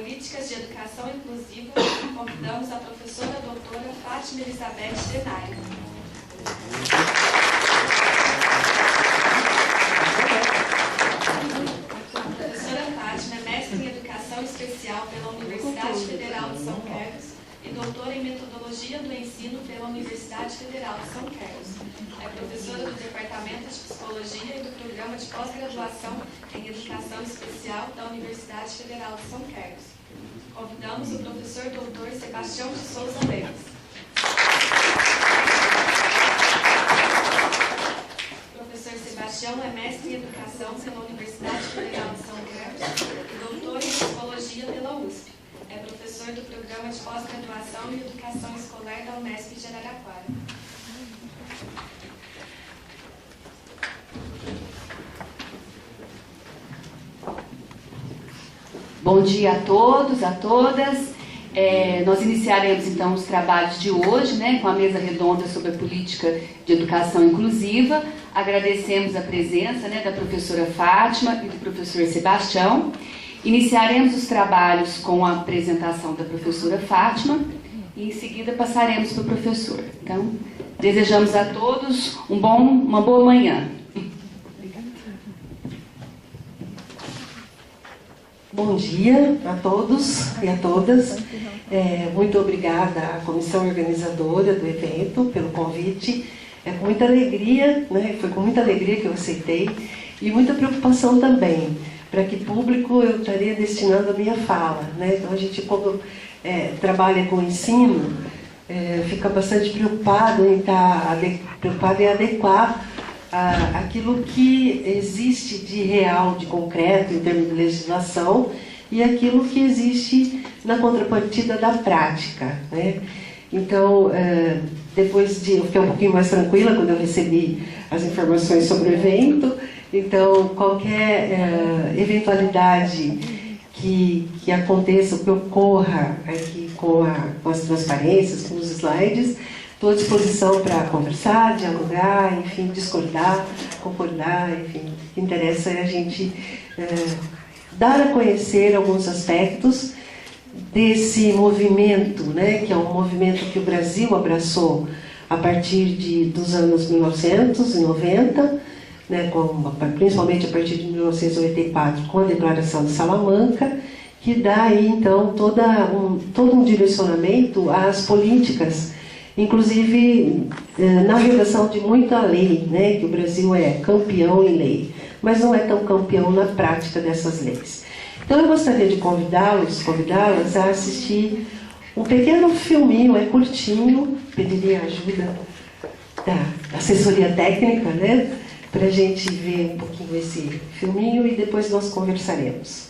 Políticas de Educação Inclusiva, convidamos a professora doutora Fátima Elizabeth Denay. A professora Fátima é mestre em Educação Especial pela Universidade Federal de São Carlos e doutora em Metodologia do Ensino pela Universidade Federal de São Carlos. É professora do Departamento de Psicologia e do Programa de Pós-Graduação em Educação Especial da Universidade Federal de São Carlos. Convidamos o professor doutor Sebastião de Souza Leves. O professor Sebastião é mestre em Educação pela Universidade Federal de São Carlos e doutor em Psicologia pela USP. É professor do Programa de Pós-Graduação em Educação Escolar da Unesp de Araraquara. Bom dia a todos, a todas. Nós iniciaremos então os trabalhos de hoje, com a mesa redonda sobre a política de educação inclusiva. Agradecemos a presença da professora Fátima e do professor Sebastião. Iniciaremos os trabalhos com a apresentação da professora Fátima e em seguida passaremos para o professor. Então, desejamos a todos uma boa manhã. Bom dia a todos e a todas. Muito obrigada à comissão organizadora do evento pelo convite. É com muita alegria, foi com muita alegria que eu aceitei e muita preocupação também, para que público eu estaria destinando a minha fala. Então a gente, quando trabalha com ensino, fica bastante preocupado em adequar aquilo que existe de real, de concreto, em termos de legislação, e aquilo que existe na contrapartida da prática. Então, depois eu fiquei um pouquinho mais tranquila quando eu recebi as informações sobre o evento. Então, qualquer eventualidade que aconteça, que ocorra aqui com as transparências, com os slides, estou à disposição para conversar, dialogar, enfim, discordar, concordar, enfim. O que interessa é a gente dar a conhecer alguns aspectos desse movimento, que é um movimento que o Brasil abraçou a partir dos anos 1990, principalmente a partir de 1984, com a Declaração de Salamanca, que dá aí, então, todo um direcionamento às políticas, inclusive na redação de muita lei, que o Brasil é campeão em lei, mas não é tão campeão na prática dessas leis. Então eu gostaria de convidá-las a assistir um pequeno filminho, curtinho, pediria a ajuda da assessoria técnica, para a gente ver um pouquinho esse filminho e depois nós conversaremos.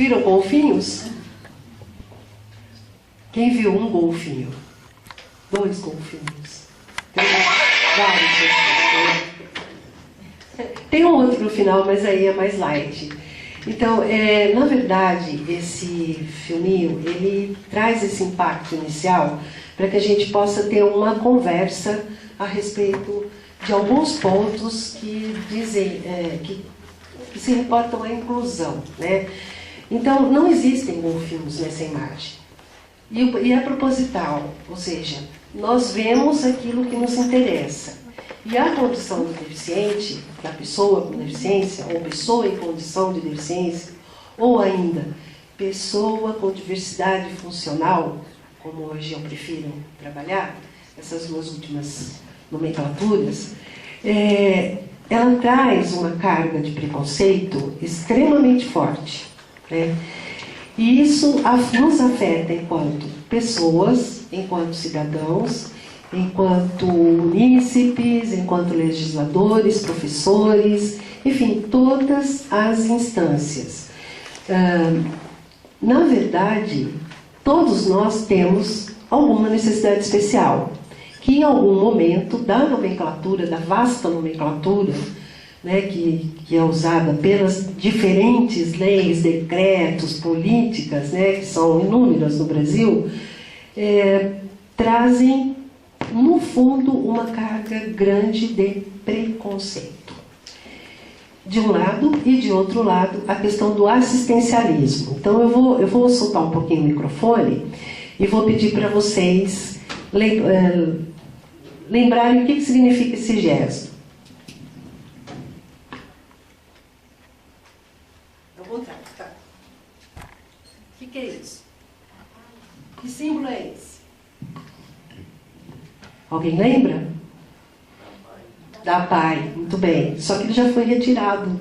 Viram golfinhos? Quem viu um golfinho? 2 golfinhos. Tem vários. Tem um outro no final, mas aí é mais light. Então, na verdade, esse filminho, ele traz esse impacto inicial para que a gente possa ter uma conversa a respeito de alguns pontos que dizem, que se reportam à inclusão, né? Então, não existem golfinhos nessa imagem. E é proposital, ou seja, nós vemos aquilo que nos interessa. E a condição do deficiente, da pessoa com deficiência, ou pessoa em condição de deficiência, ou ainda pessoa com diversidade funcional, como hoje eu prefiro trabalhar, essas duas últimas nomenclaturas, ela traz uma carga de preconceito extremamente forte, né? E isso nos afeta enquanto pessoas, enquanto cidadãos, enquanto munícipes, enquanto legisladores, professores, enfim, todas as instâncias. Na verdade, todos nós temos alguma necessidade especial, que em algum momento da nomenclatura, da vasta nomenclatura, né, que é usada pelas diferentes leis, decretos, políticas, né, que são inúmeras no Brasil, trazem, no fundo, uma carga grande de preconceito. De um lado e de outro lado, a questão do assistencialismo. Então, eu vou soltar um pouquinho o microfone e vou pedir para vocês lembrarem o que significa esse gesto. Ao contrário, tá? O que é isso? Que símbolo é esse? Alguém lembra? Da PAI, muito bem. Só que ele já foi retirado,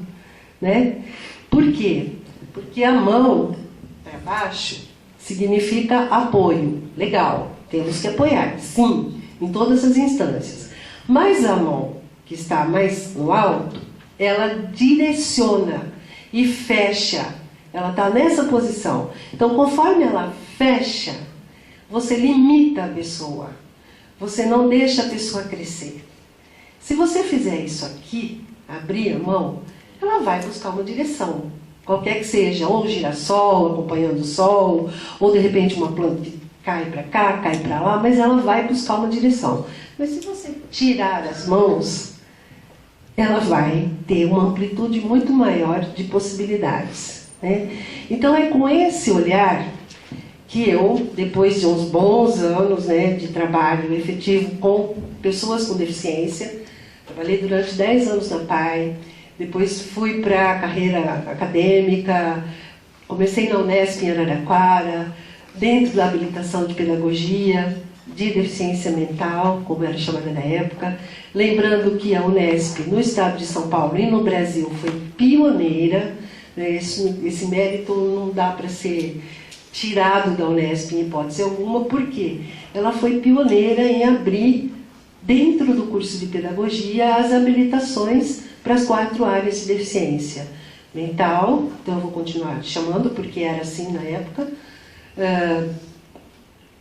né? Por quê? Porque a mão para baixo significa apoio. Legal, temos que apoiar, sim, em todas as instâncias. Mas a mão que está mais no alto, ela direciona e fecha. Ela está nessa posição. Então, conforme ela fecha, você limita a pessoa. Você não deixa a pessoa crescer. Se você fizer isso aqui, abrir a mão, ela vai buscar uma direção. Qualquer que seja, ou um girassol acompanhando o sol, ou de repente uma planta que cai para cá, cai para lá, mas ela vai buscar uma direção. Mas se você tirar as mãos, ela vai ter uma amplitude muito maior de possibilidades, né? Então é com esse olhar que eu, depois de uns bons anos, né, de trabalho efetivo com pessoas com deficiência, trabalhei durante 10 anos na PAI, depois fui para a carreira acadêmica, comecei na Unesp em Araraquara, dentro da habilitação de pedagogia de deficiência mental, como era chamada na época, lembrando que a Unesp, no estado de São Paulo e no Brasil, foi pioneira, né? Esse mérito não dá para ser tirado da Unesp em hipótese alguma, porque ela foi pioneira em abrir, dentro do curso de pedagogia, as habilitações para as 4 áreas de deficiência mental, então eu vou continuar chamando, porque era assim na época,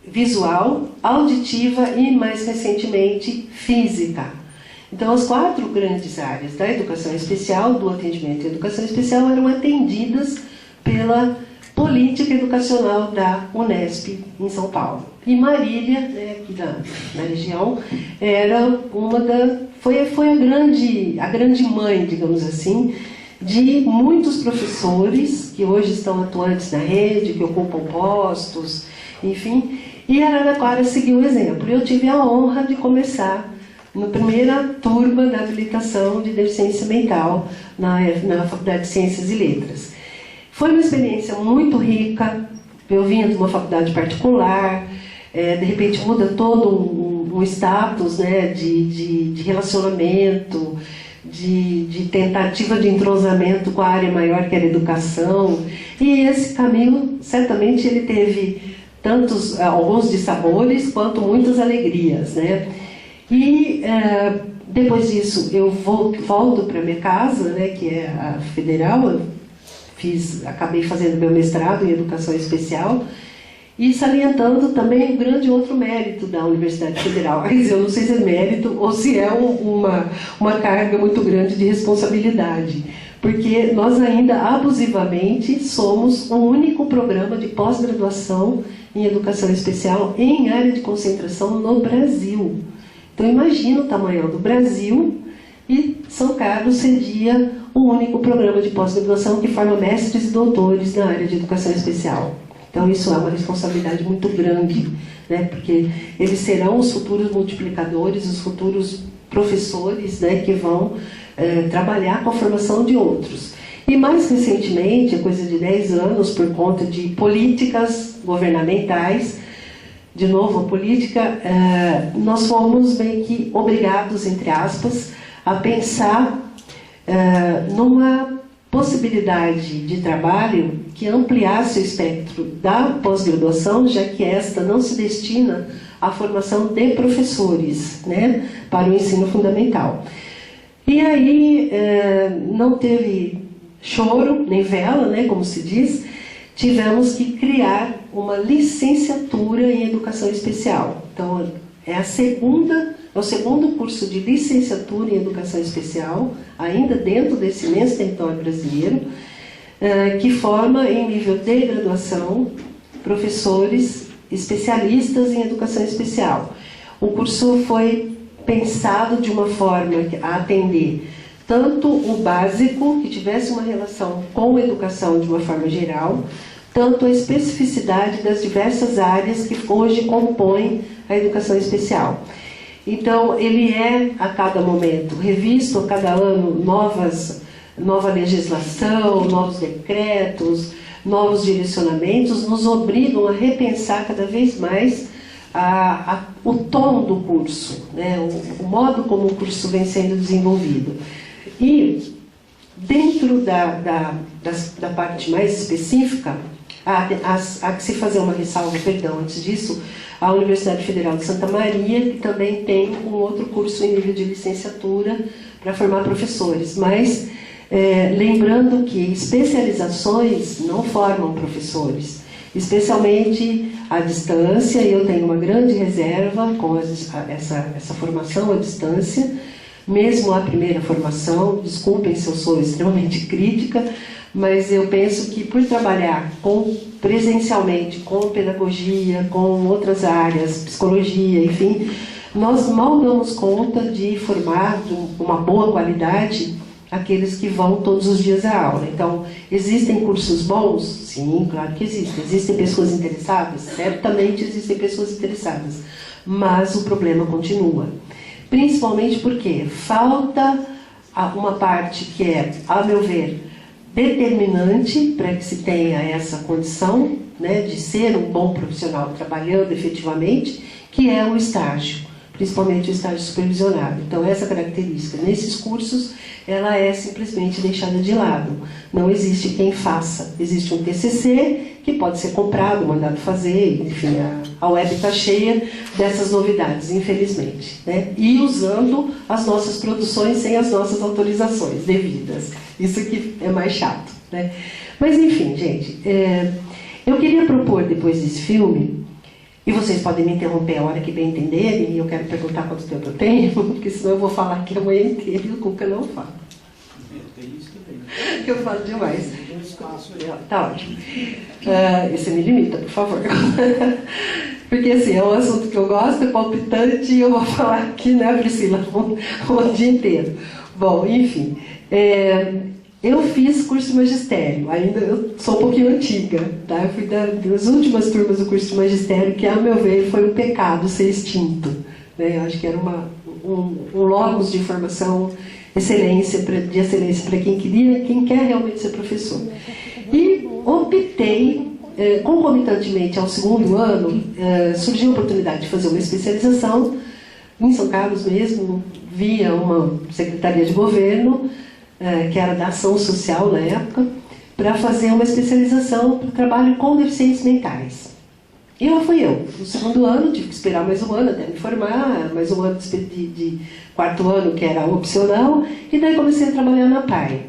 visual, auditiva e, mais recentemente, física. Então, as 4 grandes áreas da educação especial, do atendimento e educação especial, eram atendidas pela política educacional da Unesp em São Paulo. E Marília, né, aqui na região, era foi a grande mãe, digamos assim, de muitos professores que hoje estão atuantes na rede, que ocupam postos, enfim. E Araraquara seguiu o exemplo. Eu tive a honra de começar na primeira turma da habilitação de deficiência mental na Faculdade de Ciências e Letras. Foi uma experiência muito rica. Eu vinha de uma faculdade particular, de repente muda todo um status, né, de relacionamento, de tentativa de entrosamento com a área maior que era a educação. E esse caminho, certamente, ele teve alguns dissabores quanto muitas alegrias, né? E depois disso eu volto para minha casa, né, que é a Federal. Eu acabei fazendo meu mestrado em Educação Especial, e salientando também um grande outro mérito da Universidade Federal. Quer dizer, eu não sei se é mérito ou se é uma carga muito grande de responsabilidade, porque nós ainda abusivamente somos o único programa de pós-graduação em Educação Especial em área de concentração no Brasil. Então imagina o tamanho do Brasil, e São Carlos seria o único programa de pós-graduação que forma mestres e doutores na área de Educação Especial. Então isso é uma responsabilidade muito grande, né? Porque eles serão os futuros multiplicadores, os futuros professores, né? Que vão trabalhar com a formação de outros. E mais recentemente, coisa de 10 anos, por conta de políticas governamentais, de novo a política, nós fomos meio que obrigados, entre aspas, a pensar numa possibilidade de trabalho que ampliasse o espectro da pós-graduação, já que esta não se destina à formação de professores, né, para o ensino fundamental. E aí não teve choro nem vela, né, como se diz, tivemos que criar uma licenciatura em Educação Especial. Então é o segundo curso de licenciatura em Educação Especial, ainda dentro desse imenso território brasileiro, que forma em nível de graduação professores especialistas em Educação Especial. O curso foi pensado de uma forma a atender tanto o básico, que tivesse uma relação com a educação de uma forma geral, tanto a especificidade das diversas áreas que hoje compõem a Educação Especial. Então, ele é, a cada momento, revisto a cada ano nova legislação, novos decretos, novos direcionamentos, nos obrigam a repensar cada vez mais o tom do curso, né? O modo como o curso vem sendo desenvolvido. E, dentro da parte mais específica, há que se fazer uma ressalva, perdão, antes disso, a Universidade Federal de Santa Maria, que também tem um outro curso em nível de licenciatura para formar professores, mas lembrando que especializações não formam professores, especialmente à distância, e eu tenho uma grande reserva com essa formação à distância, mesmo a primeira formação, desculpem se eu sou extremamente crítica, mas eu penso que por trabalhar presencialmente com pedagogia, com outras áreas, psicologia, enfim, nós mal damos conta de formar de uma boa qualidade aqueles que vão todos os dias à aula. Então, existem cursos bons? Sim, claro que existem. Existem pessoas interessadas? Certamente existem pessoas interessadas. Mas o problema continua. Principalmente porque falta uma parte que é, a meu ver, determinante para que se tenha essa condição, né, de ser um bom profissional trabalhando efetivamente, que é o estágio, principalmente o estágio supervisionado. Então, essa característica nesses cursos, ela é simplesmente deixada de lado. Não existe quem faça. Existe um TCC que pode ser comprado, mandado fazer, enfim, a web está cheia dessas novidades, infelizmente, né? E usando as nossas produções sem as nossas autorizações devidas. Isso que é mais chato, né? Mas, enfim, gente, eu queria propor, depois desse filme, e vocês podem me interromper a hora que bem entenderem, e eu quero perguntar quanto tempo eu tenho, porque senão eu vou falar aqui a manhã inteira e o Cuca não fala. Eu falo demais. Tá ótimo. Você me limita, por favor. Porque assim, é um assunto que eu gosto, é palpitante, e eu vou falar aqui, né, Priscila, o dia inteiro. Bom, enfim. Eu fiz curso de magistério, ainda eu sou um pouquinho antiga, tá? Eu fui das últimas turmas do curso de magistério, que, a meu ver, foi um pecado ser extinto, né? Eu acho que era um logos de formação de excelência para quem quer realmente ser professor. E optei, concomitantemente ao segundo ano, surgiu a oportunidade de fazer uma especialização em São Carlos mesmo, via uma secretaria de governo, que era da ação social na época, para fazer uma especialização para trabalho com deficientes mentais. E lá fui eu. No segundo ano, tive que esperar mais um ano até me formar, mais um ano de quarto ano, que era opcional, e daí comecei a trabalhar na PAI.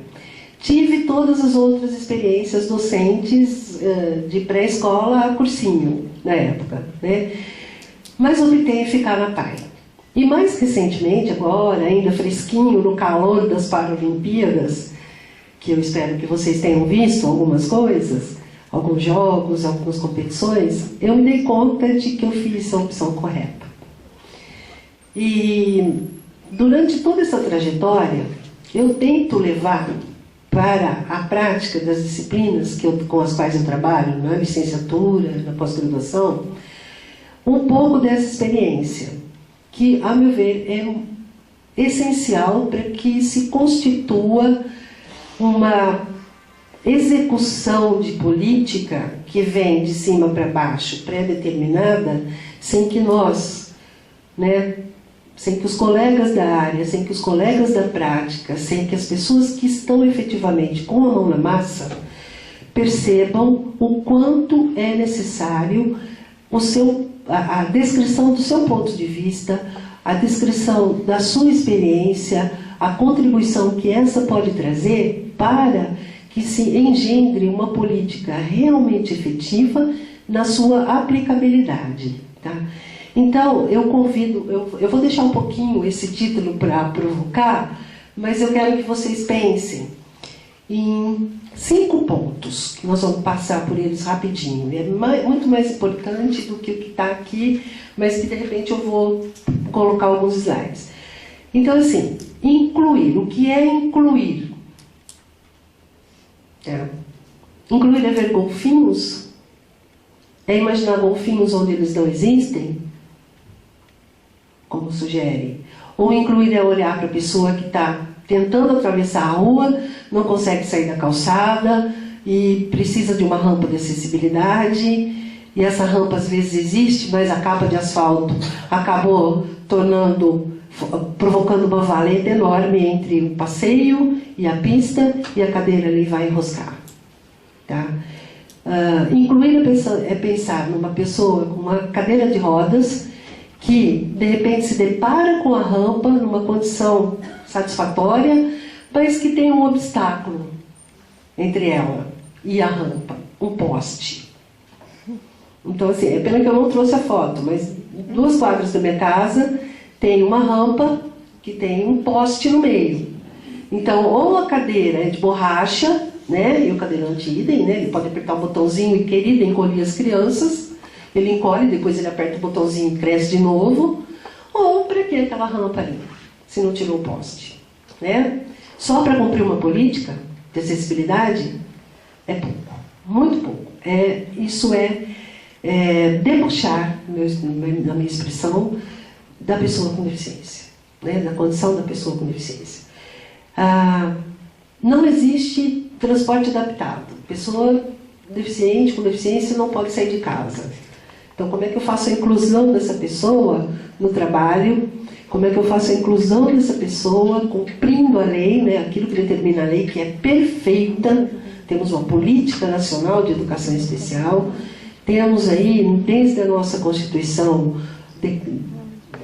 tive todas as outras experiências docentes, de pré-escola a cursinho, na época, né? Mas optei em ficar na PAI. E mais recentemente, agora, ainda fresquinho, no calor das Paralimpíadas, que eu espero que vocês tenham visto algumas coisas, alguns jogos, algumas competições, eu me dei conta de que eu fiz a opção correta. E durante toda essa trajetória, eu tento levar para a prática das disciplinas com as quais eu trabalho, na licenciatura, na pós-graduação, um pouco dessa experiência, que, a meu ver, é essencial para que se constitua uma execução de política que vem de cima para baixo, pré-determinada, sem que nós, né, sem que os colegas da área, sem que os colegas da prática, sem que as pessoas que estão efetivamente com a mão na massa percebam o quanto é necessário a descrição do seu ponto de vista, a descrição da sua experiência, a contribuição que essa pode trazer para que se engendre uma política realmente efetiva na sua aplicabilidade. Tá? Então, eu convido, eu vou deixar um pouquinho esse título para provocar, mas eu quero que vocês pensem em 5 pontos, que nós vamos passar por eles rapidinho. É muito mais importante do que o que está aqui, mas que de repente eu vou colocar alguns slides. Então, assim, incluir. O que é incluir? Incluir é ver golfinhos? É imaginar golfinhos onde eles não existem? Como sugere. Ou incluir é olhar para a pessoa que está tentando atravessar a rua, não consegue sair da calçada e precisa de uma rampa de acessibilidade, e essa rampa às vezes existe, mas a capa de asfalto acabou provocando uma valeta enorme entre o passeio e a pista, e a cadeira ali vai enroscar. Tá? Incluir é pensar numa pessoa com uma cadeira de rodas que, de repente, se depara com a rampa numa condição satisfatória, mas que tem um obstáculo entre ela e a rampa, um poste. Então, assim, é pena que eu não trouxe a foto, mas 2 quadras da minha casa tem uma rampa que tem um poste no meio. Então, ou a cadeira é de borracha, né, e o cadeirante idem, né, ele pode apertar o botãozinho e querer encolher as crianças, ele encolhe, depois ele aperta o botãozinho e cresce de novo, ou para que aquela rampa ali, se não tirou o poste? Né? Só para cumprir uma política de acessibilidade é pouco, muito pouco. Isso é debochar, na minha expressão, da pessoa com deficiência, né? Da condição da pessoa com deficiência. Não existe transporte adaptado. Pessoa deficiente, com deficiência, não pode sair de casa. Então, como é que eu faço a inclusão dessa pessoa no trabalho? Como é que eu faço a inclusão dessa pessoa cumprindo a lei, né, aquilo que determina a lei, que é perfeita? Temos uma política nacional de educação especial, temos aí, desde a nossa Constituição,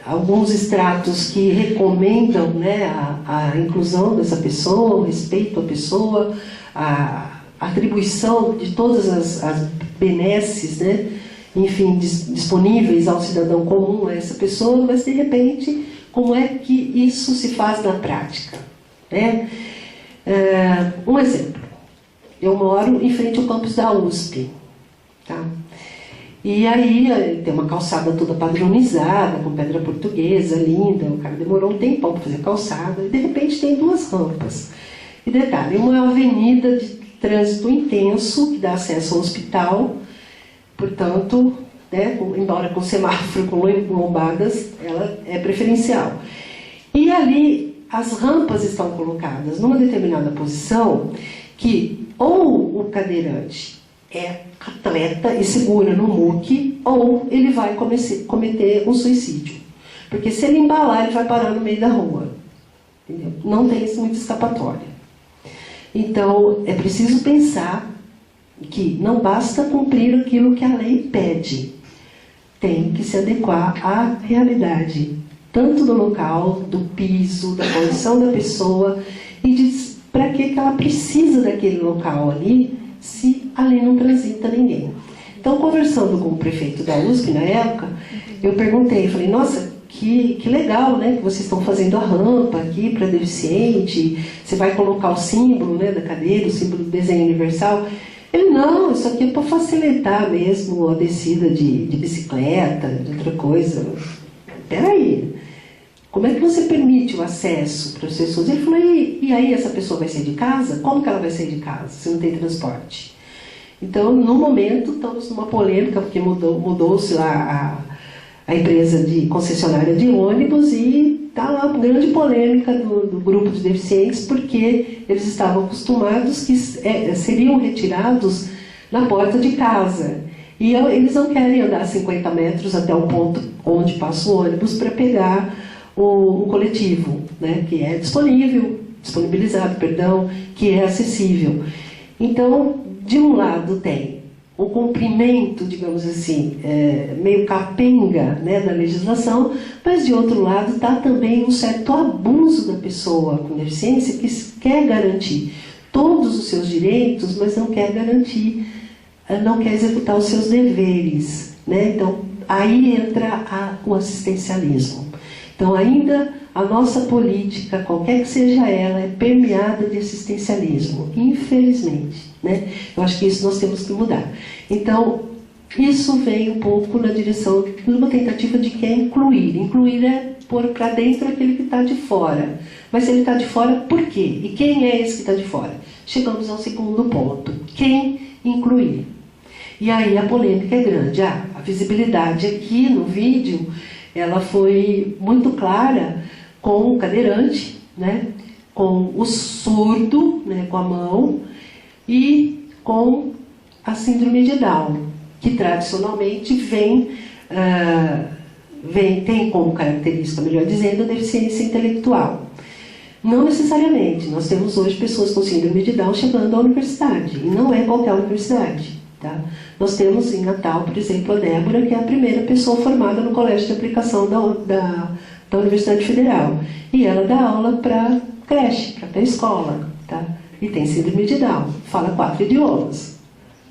alguns extratos que recomendam, né, a inclusão dessa pessoa, o respeito à pessoa, a atribuição de todas as benesses, né, enfim, disponíveis ao cidadão comum, a essa pessoa, mas de repente, como é que isso se faz na prática? Né? Um exemplo, eu moro em frente ao campus da USP, tá? E aí tem uma calçada toda padronizada, com pedra portuguesa, linda, o cara demorou um tempão para fazer a calçada, e de repente tem 2 rampas. E detalhe, uma é uma avenida de trânsito intenso, que dá acesso ao hospital, portanto, né, embora com semáforo, com lombadas, ela é preferencial. E ali as rampas estão colocadas numa determinada posição que ou o cadeirante é atleta e segura no muque, ou ele vai cometer um suicídio. Porque se ele embalar, ele vai parar no meio da rua. Entendeu? Não tem muita escapatória. Então, é preciso pensar que não basta cumprir aquilo que a lei pede. Tem que se adequar à realidade, tanto do local, do piso, da condição da pessoa, e para que ela precisa daquele local ali se ali não transita ninguém. Então, conversando com o prefeito da USP na época, eu perguntei, falei, nossa, que legal, né, que vocês estão fazendo a rampa aqui para deficiente, você vai colocar o símbolo, né, da cadeira, o símbolo do desenho universal. Ele, não, isso aqui é para facilitar mesmo a descida de bicicleta, de outra coisa. Peraí, como é que você permite o acesso para as pessoas? Ele falou, e aí essa pessoa vai sair de casa? Como que ela vai sair de casa se não tem transporte? Então, no momento, estamos numa polêmica, porque mudou-se lá a empresa de concessionária de ônibus e está lá uma grande polêmica do grupo de deficientes, porque eles estavam acostumados que seriam retirados na porta de casa. E eles não querem andar 50 metros até o ponto onde passa o ônibus para pegar o coletivo, né, que é disponibilizado, que é acessível. Então, de um lado tem o cumprimento, digamos assim, meio capenga, né, da legislação, mas de outro lado está também um certo abuso da pessoa com deficiência que quer garantir todos os seus direitos, mas não quer garantir, não quer executar os seus deveres, né? Então, aí entra o assistencialismo. Então, ainda a nossa política, qualquer que seja ela, é permeada de assistencialismo, infelizmente, né? Eu acho que isso nós temos que mudar. Então, isso vem um pouco na direção de uma tentativa de que é incluir. Incluir é pôr para dentro aquele que está de fora. Mas ele está de fora por quê? E quem é esse que está de fora? Chegamos ao segundo ponto. Quem incluir? E aí a polêmica é grande. A visibilidade aqui no vídeo, ela foi muito clara com o cadeirante, né? Com o surdo, né? Com a mão, e com a síndrome de Down, que tradicionalmente tem como característica, melhor dizendo, a deficiência intelectual. Não necessariamente. Nós temos hoje pessoas com síndrome de Down chegando à universidade, e não é qualquer universidade. Tá? Nós temos em Natal, por exemplo, a Débora, que é a primeira pessoa formada no colégio de aplicação da Universidade Federal. E ela dá aula para creche, para pré-escola. Tá? E tem síndrome de Down. Fala 4 idiomas.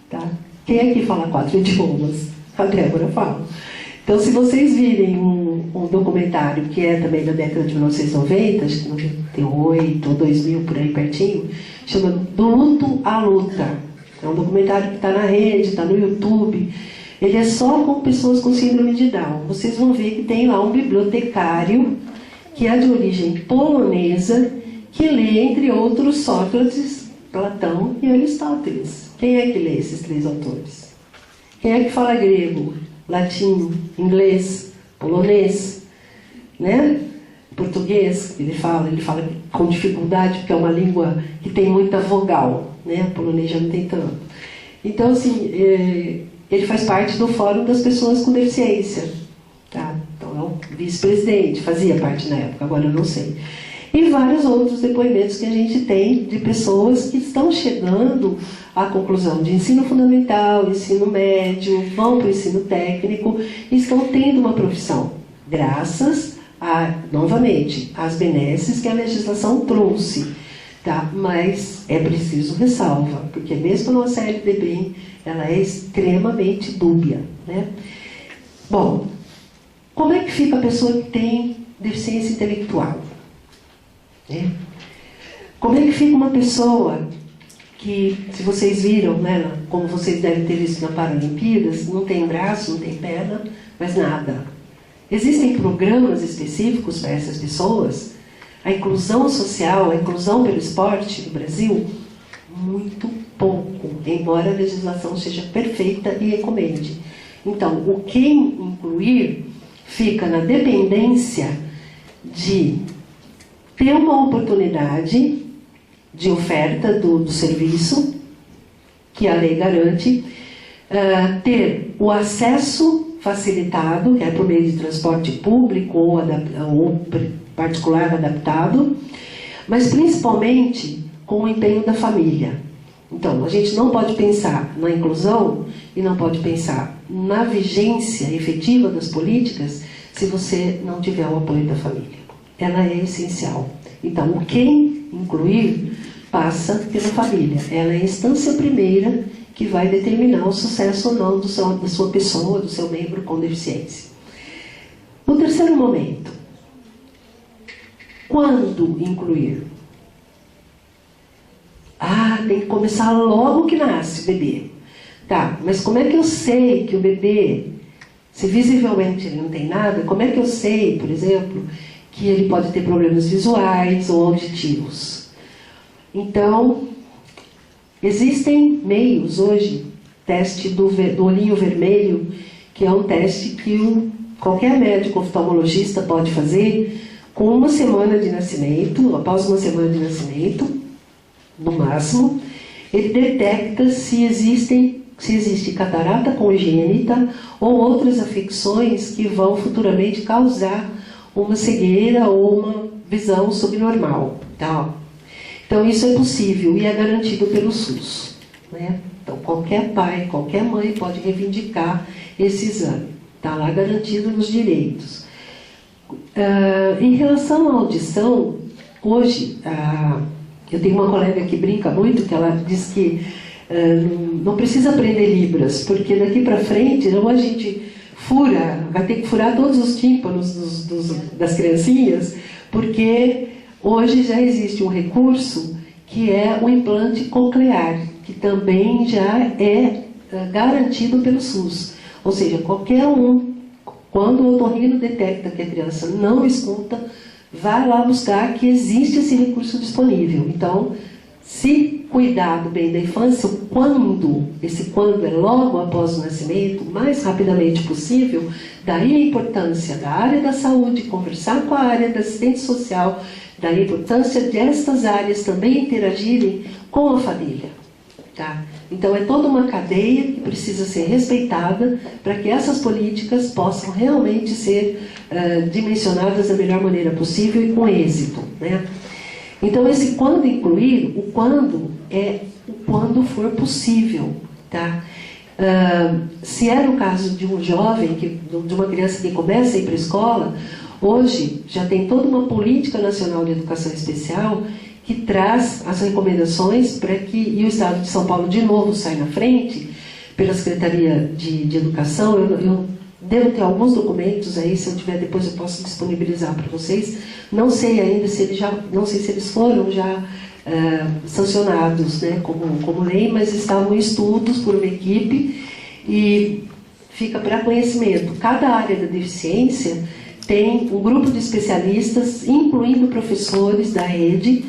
Tá? Quem aqui fala 4 idiomas? A Débora fala. Então, se vocês virem um documentário que é também da década de 1990, acho que 98 ou 2000, por aí pertinho, chama Do Luto à Luta. É um documentário que está na rede, está no YouTube. Ele é só com pessoas com síndrome de Down. Vocês vão ver que tem lá um bibliotecário, que é de origem polonesa, que lê, entre outros, Sócrates, Platão e Aristóteles. Quem é que lê esses 3 autores? Quem é que fala grego, latim, inglês, polonês, né? Português? Ele fala com dificuldade, porque é uma língua que tem muita vogal, né? O polonês já não tem tanto. Então, assim, ele faz parte do Fórum das Pessoas com Deficiência. Tá? Então, é o vice-presidente, fazia parte na época, agora eu não sei. E vários outros depoimentos que a gente tem de pessoas que estão chegando à conclusão de ensino fundamental, ensino médio, vão para o ensino técnico e estão tendo uma profissão, graças novamente, às benesses que a legislação trouxe. Tá? Mas é preciso ressalva, porque mesmo na CLDB, ela é extremamente dúbia. Né? Bom, como é que fica a pessoa que tem deficiência intelectual? Né? Como é que fica uma pessoa que, se vocês viram, né, como vocês devem ter visto na Paralimpíadas, não tem braço, não tem perna, mas nada. Existem programas específicos para essas pessoas? A inclusão social, a inclusão pelo esporte no Brasil? Muito pouco, embora a legislação seja perfeita e recomende. Então, o quem incluir fica na dependência de ter uma oportunidade de oferta do serviço, que a lei garante, ter o acesso facilitado, que é por meio de transporte público ou particular adaptado, mas principalmente com o empenho da família. Então, a gente não pode pensar na inclusão e não pode pensar na vigência efetiva das políticas se você não tiver o apoio da família. Ela é essencial. Então, quem incluir passa pela família. Ela é a instância primeira que vai determinar o sucesso ou não da sua pessoa, do seu membro com deficiência. O terceiro momento. Quando incluir? Tem que começar logo que nasce o bebê. Tá, mas como é que eu sei que o bebê, se visivelmente ele não tem nada, como é que eu sei, por exemplo, que ele pode ter problemas visuais ou auditivos? Então, existem meios hoje, teste do olhinho vermelho, que é um teste que qualquer médico oftalmologista pode fazer com uma semana de nascimento, após uma semana de nascimento, no máximo, ele detecta se existe catarata congênita ou outras afecções que vão futuramente causar uma cegueira ou uma visão subnormal. Tá? Então isso é possível e é garantido pelo SUS. Né? Então qualquer pai, qualquer mãe pode reivindicar esse exame. Está lá garantido nos direitos. Em relação à audição, hoje, eu tenho uma colega que brinca muito, que ela diz que não precisa aprender Libras, porque daqui para frente ou a gente vai ter que furar todos os tímpanos das criancinhas, porque hoje já existe um recurso que é o implante coclear, que também já é garantido pelo SUS. Ou seja, qualquer um, quando o otorrino detecta que a criança não escuta, vai lá buscar que existe esse recurso disponível. Então, se cuidar do bem da infância, esse quando é logo após o nascimento, o mais rapidamente possível, daí a importância da área da saúde, conversar com a área da assistente social, daí a importância destas áreas também interagirem com a família. Tá? Então é toda uma cadeia que precisa ser respeitada para que essas políticas possam realmente ser dimensionadas da melhor maneira possível e com êxito. Né? Então esse quando incluir, o quando é o quando for possível. Tá? Se era o caso de um jovem, de uma criança que começa a ir para a escola, hoje já tem toda uma política nacional de educação especial que traz as recomendações para que, e o Estado de São Paulo de novo sai na frente, pela Secretaria de Educação. Eu devo ter alguns documentos aí, se eu tiver depois eu posso disponibilizar para vocês. Não sei ainda se eles foram já sancionados, né, como lei, mas estavam em estudos por uma equipe e fica para conhecimento. Cada área da deficiência tem um grupo de especialistas, incluindo professores da rede,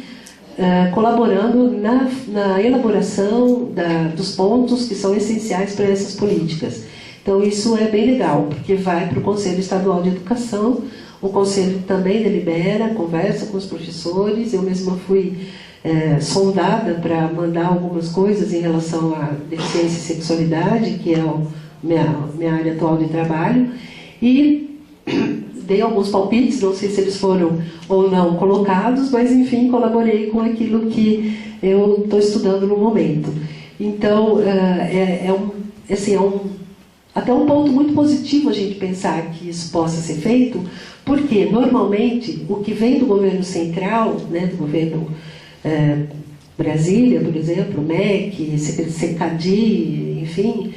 colaborando na elaboração dos pontos que são essenciais para essas políticas. Então isso é bem legal, porque vai para o Conselho Estadual de Educação, o Conselho também delibera, conversa com os professores. Eu mesma fui sondada para mandar algumas coisas em relação à deficiência e sexualidade, que é minha área atual de trabalho, e dei alguns palpites, não sei se eles foram ou não colocados, mas enfim, colaborei com aquilo que eu estou estudando no momento. Então, até um ponto muito positivo a gente pensar que isso possa ser feito, porque normalmente o que vem do governo central, né, do governo Brasília, por exemplo, MEC, CECADI, enfim,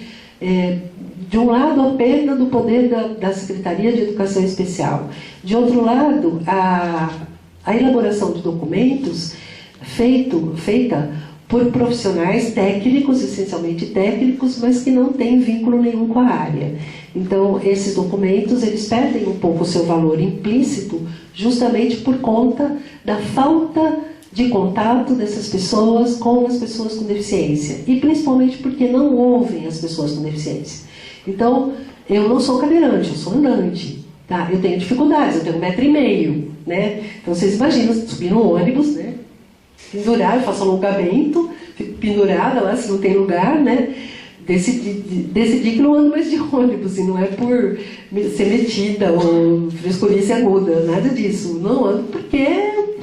de um lado, a perda do poder da Secretaria de Educação Especial. De outro lado, a elaboração de documentos feita por profissionais técnicos, essencialmente técnicos, mas que não têm vínculo nenhum com a área. Então, esses documentos, eles perdem um pouco o seu valor implícito, justamente por conta da falta de contato dessas pessoas com as pessoas com deficiência. E principalmente porque não ouvem as pessoas com deficiência. Então, eu não sou cadeirante, eu sou andante. Tá? Eu tenho dificuldades, eu tenho 1,5 m, né? Então, vocês imaginam, subir no ônibus, né? Pendurar, eu faço alongamento, fico pendurada lá se não tem lugar, né? Decidi que não ando mais de ônibus, e não é por ser metida ou frescurice aguda, nada disso. Não ando porque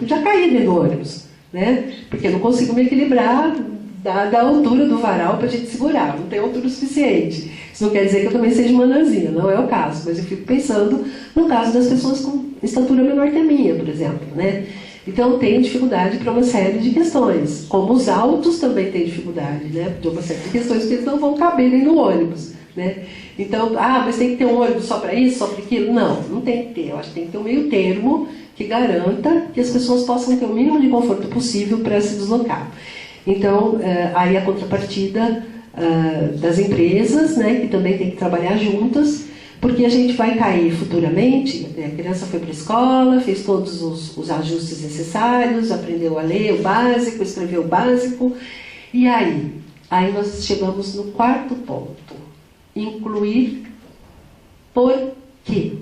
já caí dentro do ônibus, né? Porque eu não consigo me equilibrar da altura do varal para a gente segurar, não tem altura suficiente. Isso não quer dizer que eu também seja uma anãzinha, não é o caso, mas eu fico pensando no caso das pessoas com estatura menor que a minha, por exemplo, né? Então tem dificuldade para uma série de questões, como os altos também têm dificuldade, né, de uma série de questões que eles não vão caber nem no ônibus, né? Então, mas tem que ter um ônibus só para isso, só para aquilo? Não, não tem que ter. Eu acho que tem que ter um meio termo que garanta que as pessoas possam ter o mínimo de conforto possível para se deslocar. Então, aí a contrapartida das empresas, né, que também tem que trabalhar juntas, porque a gente vai cair futuramente, né, a criança foi para a escola, fez todos os ajustes necessários, aprendeu a ler o básico, escrever o básico, e aí nós chegamos no quarto ponto, incluir por quê?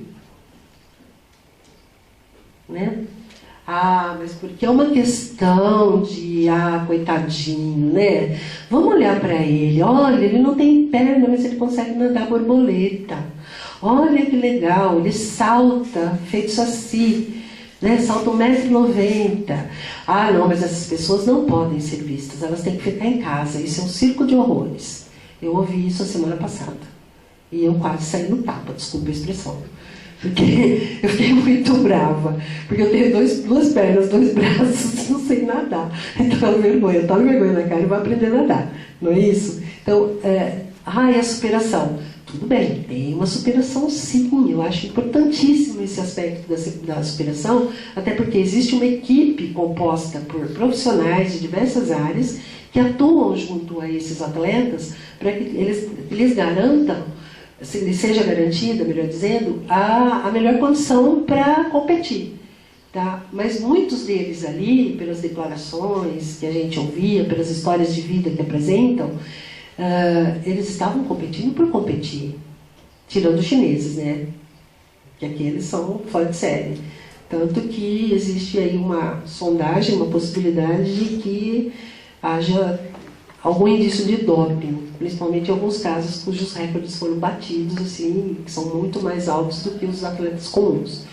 Né? Mas porque é uma questão de, coitadinho, né? Vamos olhar para ele. Olha, ele não tem perna, mas ele consegue nadar borboleta. Olha que legal, ele salta, feito saci, né? Salta 1,90 m. Não, mas essas pessoas não podem ser vistas, elas têm que ficar em casa. Isso é um circo de horrores. Eu ouvi isso a semana passada. E eu quase saí no tapa, desculpa a expressão. Porque eu fiquei muito brava. Porque eu tenho duas pernas, 2 braços, não sei nadar. Então, eu tomo vergonha na cara e vou aprender a nadar. Não é isso? Então, e a superação? Tudo bem, tem uma superação sim. Eu acho importantíssimo esse aspecto da superação, até porque existe uma equipe composta por profissionais de diversas áreas que atuam junto a esses atletas para que eles garantam, se seja garantida, melhor dizendo, a melhor condição para competir. Tá? Mas muitos deles ali, pelas declarações que a gente ouvia, pelas histórias de vida que apresentam, eles estavam competindo por competir, tirando os chineses, né? Que aqueles são fora de série. Tanto que existe aí uma sondagem, uma possibilidade de que haja algum indício de doping, principalmente em alguns casos cujos recordes foram batidos, assim, que são muito mais altos do que os atletas comuns.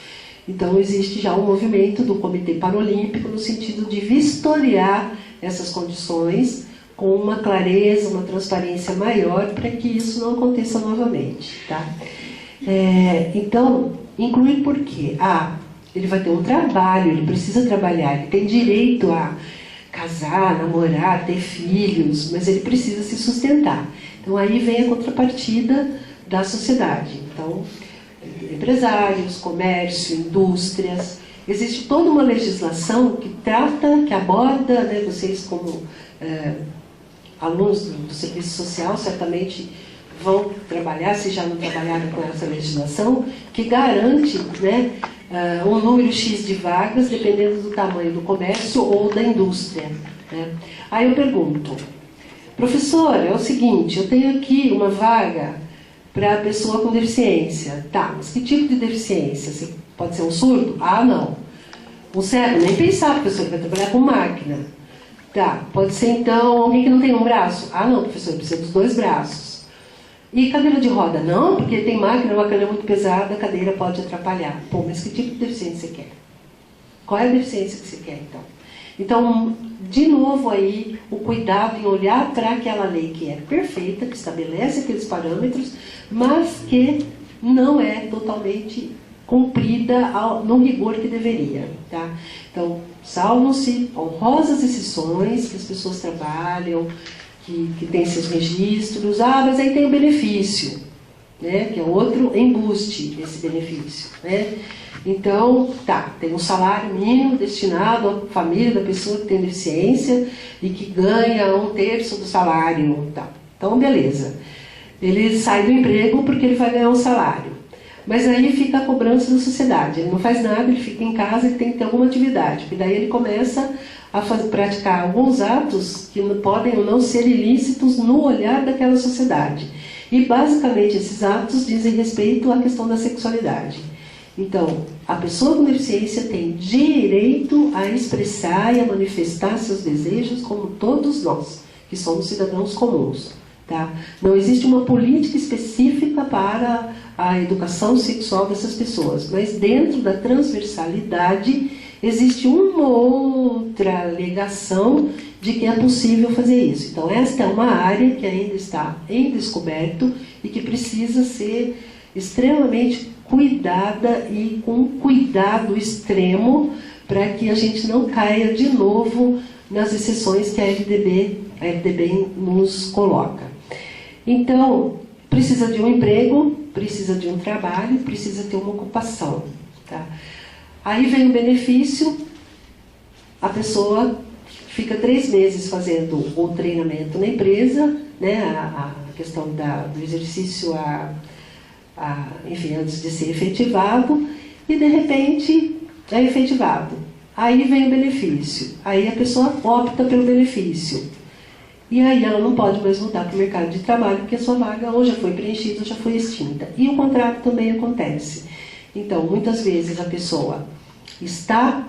Então existe já um movimento do Comitê Paralímpico no sentido de vistoriar essas condições com uma clareza, uma transparência maior para que isso não aconteça novamente. Tá? Então, incluir por quê? Ele vai ter um trabalho, ele precisa trabalhar, ele tem direito a casar, namorar, ter filhos, mas ele precisa se sustentar. Então aí vem a contrapartida da sociedade. Então, empresários, comércio, indústrias, existe toda uma legislação que trata, que aborda, né, vocês como alunos do serviço social certamente vão trabalhar, se já não trabalharam com essa legislação, que garante, né, um número X de vagas, dependendo do tamanho do comércio ou da indústria. Né? Aí eu pergunto, professora, é o seguinte, eu tenho aqui uma vaga para pessoa com deficiência. Tá, mas que tipo de deficiência? Pode ser um surdo? Não. Um cego? Nem pensar, professor, vai trabalhar com máquina. Tá, pode ser então alguém que não tem um braço? Não, professor, precisa dos 2 braços. E cadeira de roda? Não, porque tem máquina, uma cadeira muito pesada, a cadeira pode atrapalhar. Mas que tipo de deficiência você quer? Qual é a deficiência que você quer, então? Então, de novo aí, o cuidado em olhar para aquela lei que é perfeita, que estabelece aqueles parâmetros, mas que não é totalmente cumprida no rigor que deveria. Tá? Então, salvam-se honrosas exceções que as pessoas trabalham, que tem seus registros, mas aí tem o benefício, né, que é outro embuste, esse benefício. Né? Então, tem um salário mínimo destinado à família da pessoa que tem deficiência e que ganha 1/3 do salário. Tá. Então, beleza. Ele sai do emprego porque ele vai ganhar um salário. Mas aí fica a cobrança da sociedade. Ele não faz nada, ele fica em casa, ele tem que ter alguma atividade. Porque daí ele começa a praticar alguns atos que podem ou não ser ilícitos no olhar daquela sociedade. E, basicamente, esses atos dizem respeito à questão da sexualidade. Então, a pessoa com deficiência tem direito a expressar e a manifestar seus desejos como todos nós, que somos cidadãos comuns. Tá? Não existe uma política específica para a educação sexual dessas pessoas, mas dentro da transversalidade existe uma outra alegação de que é possível fazer isso. Então, esta é uma área que ainda está em descoberto e que precisa ser extremamente cuidada e com cuidado extremo para que a gente não caia de novo nas exceções que a LDB nos coloca. Então, precisa de um emprego, precisa de um trabalho, precisa ter uma ocupação. Tá? Aí vem o benefício, a pessoa fica 3 meses fazendo o treinamento na empresa, né, a questão do exercício, enfim, antes de ser efetivado, e de repente é efetivado. Aí vem o benefício, aí a pessoa opta pelo benefício. E aí ela não pode mais voltar para o mercado de trabalho, porque a sua vaga ou já foi preenchida ou já foi extinta. E o contrário também acontece. Então, muitas vezes a pessoa está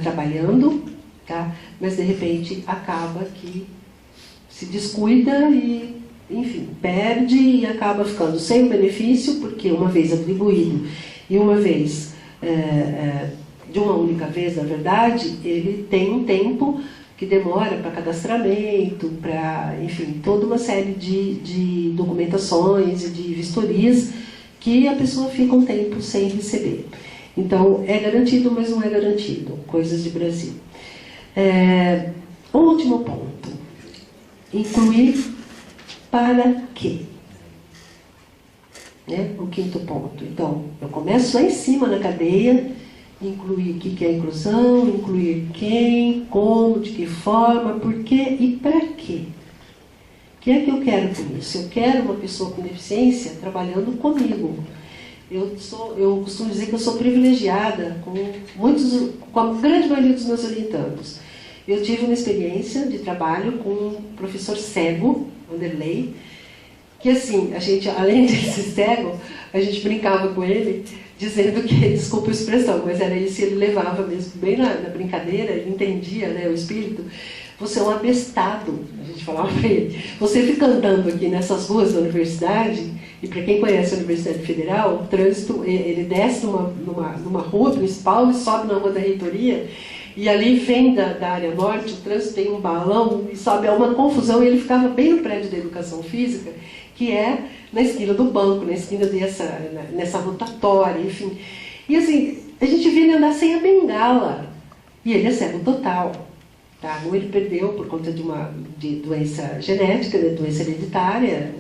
trabalhando, tá? Mas de repente acaba que se descuida e, enfim, perde e acaba ficando sem o benefício, porque uma vez atribuído e uma vez, de uma única vez, na verdade, ele tem um tempo que demora para cadastramento, para, enfim, toda uma série de documentações e de vistorias que a pessoa fica um tempo sem receber. Então, é garantido, mas não é garantido. Coisas de Brasil. O último ponto. Incluir para quê? Né? O 5º ponto. Então, eu começo lá em cima na cadeia, incluir o que é inclusão, incluir quem, como, de que forma, por quê e para quê. O que é que eu quero com isso? Eu quero uma pessoa com deficiência trabalhando comigo. Eu costumo dizer que eu sou privilegiada com a grande maioria dos meus orientandos. Eu tive uma experiência de trabalho com um professor cego, Vanderlei, que assim, a gente, além de ser cego, a gente brincava com ele, dizendo que, desculpa a expressão, mas era isso, ele levava mesmo bem na brincadeira, ele entendia, né, o espírito. Você é um abestado, a gente falava para ele. Você fica andando aqui nessas ruas da universidade, e para quem conhece a Universidade Federal, o trânsito, ele desce numa rua principal e sobe na rua da reitoria, e ali vem da área norte, o trânsito tem um balão e sobe, é uma confusão, e ele ficava bem no prédio da educação física, que é na esquina do banco, na esquina nessa rotatória, enfim. E assim, a gente via ele andar sem a bengala, e ele é cego total. Tá? Um ele perdeu por conta de doença genética, de doença hereditária,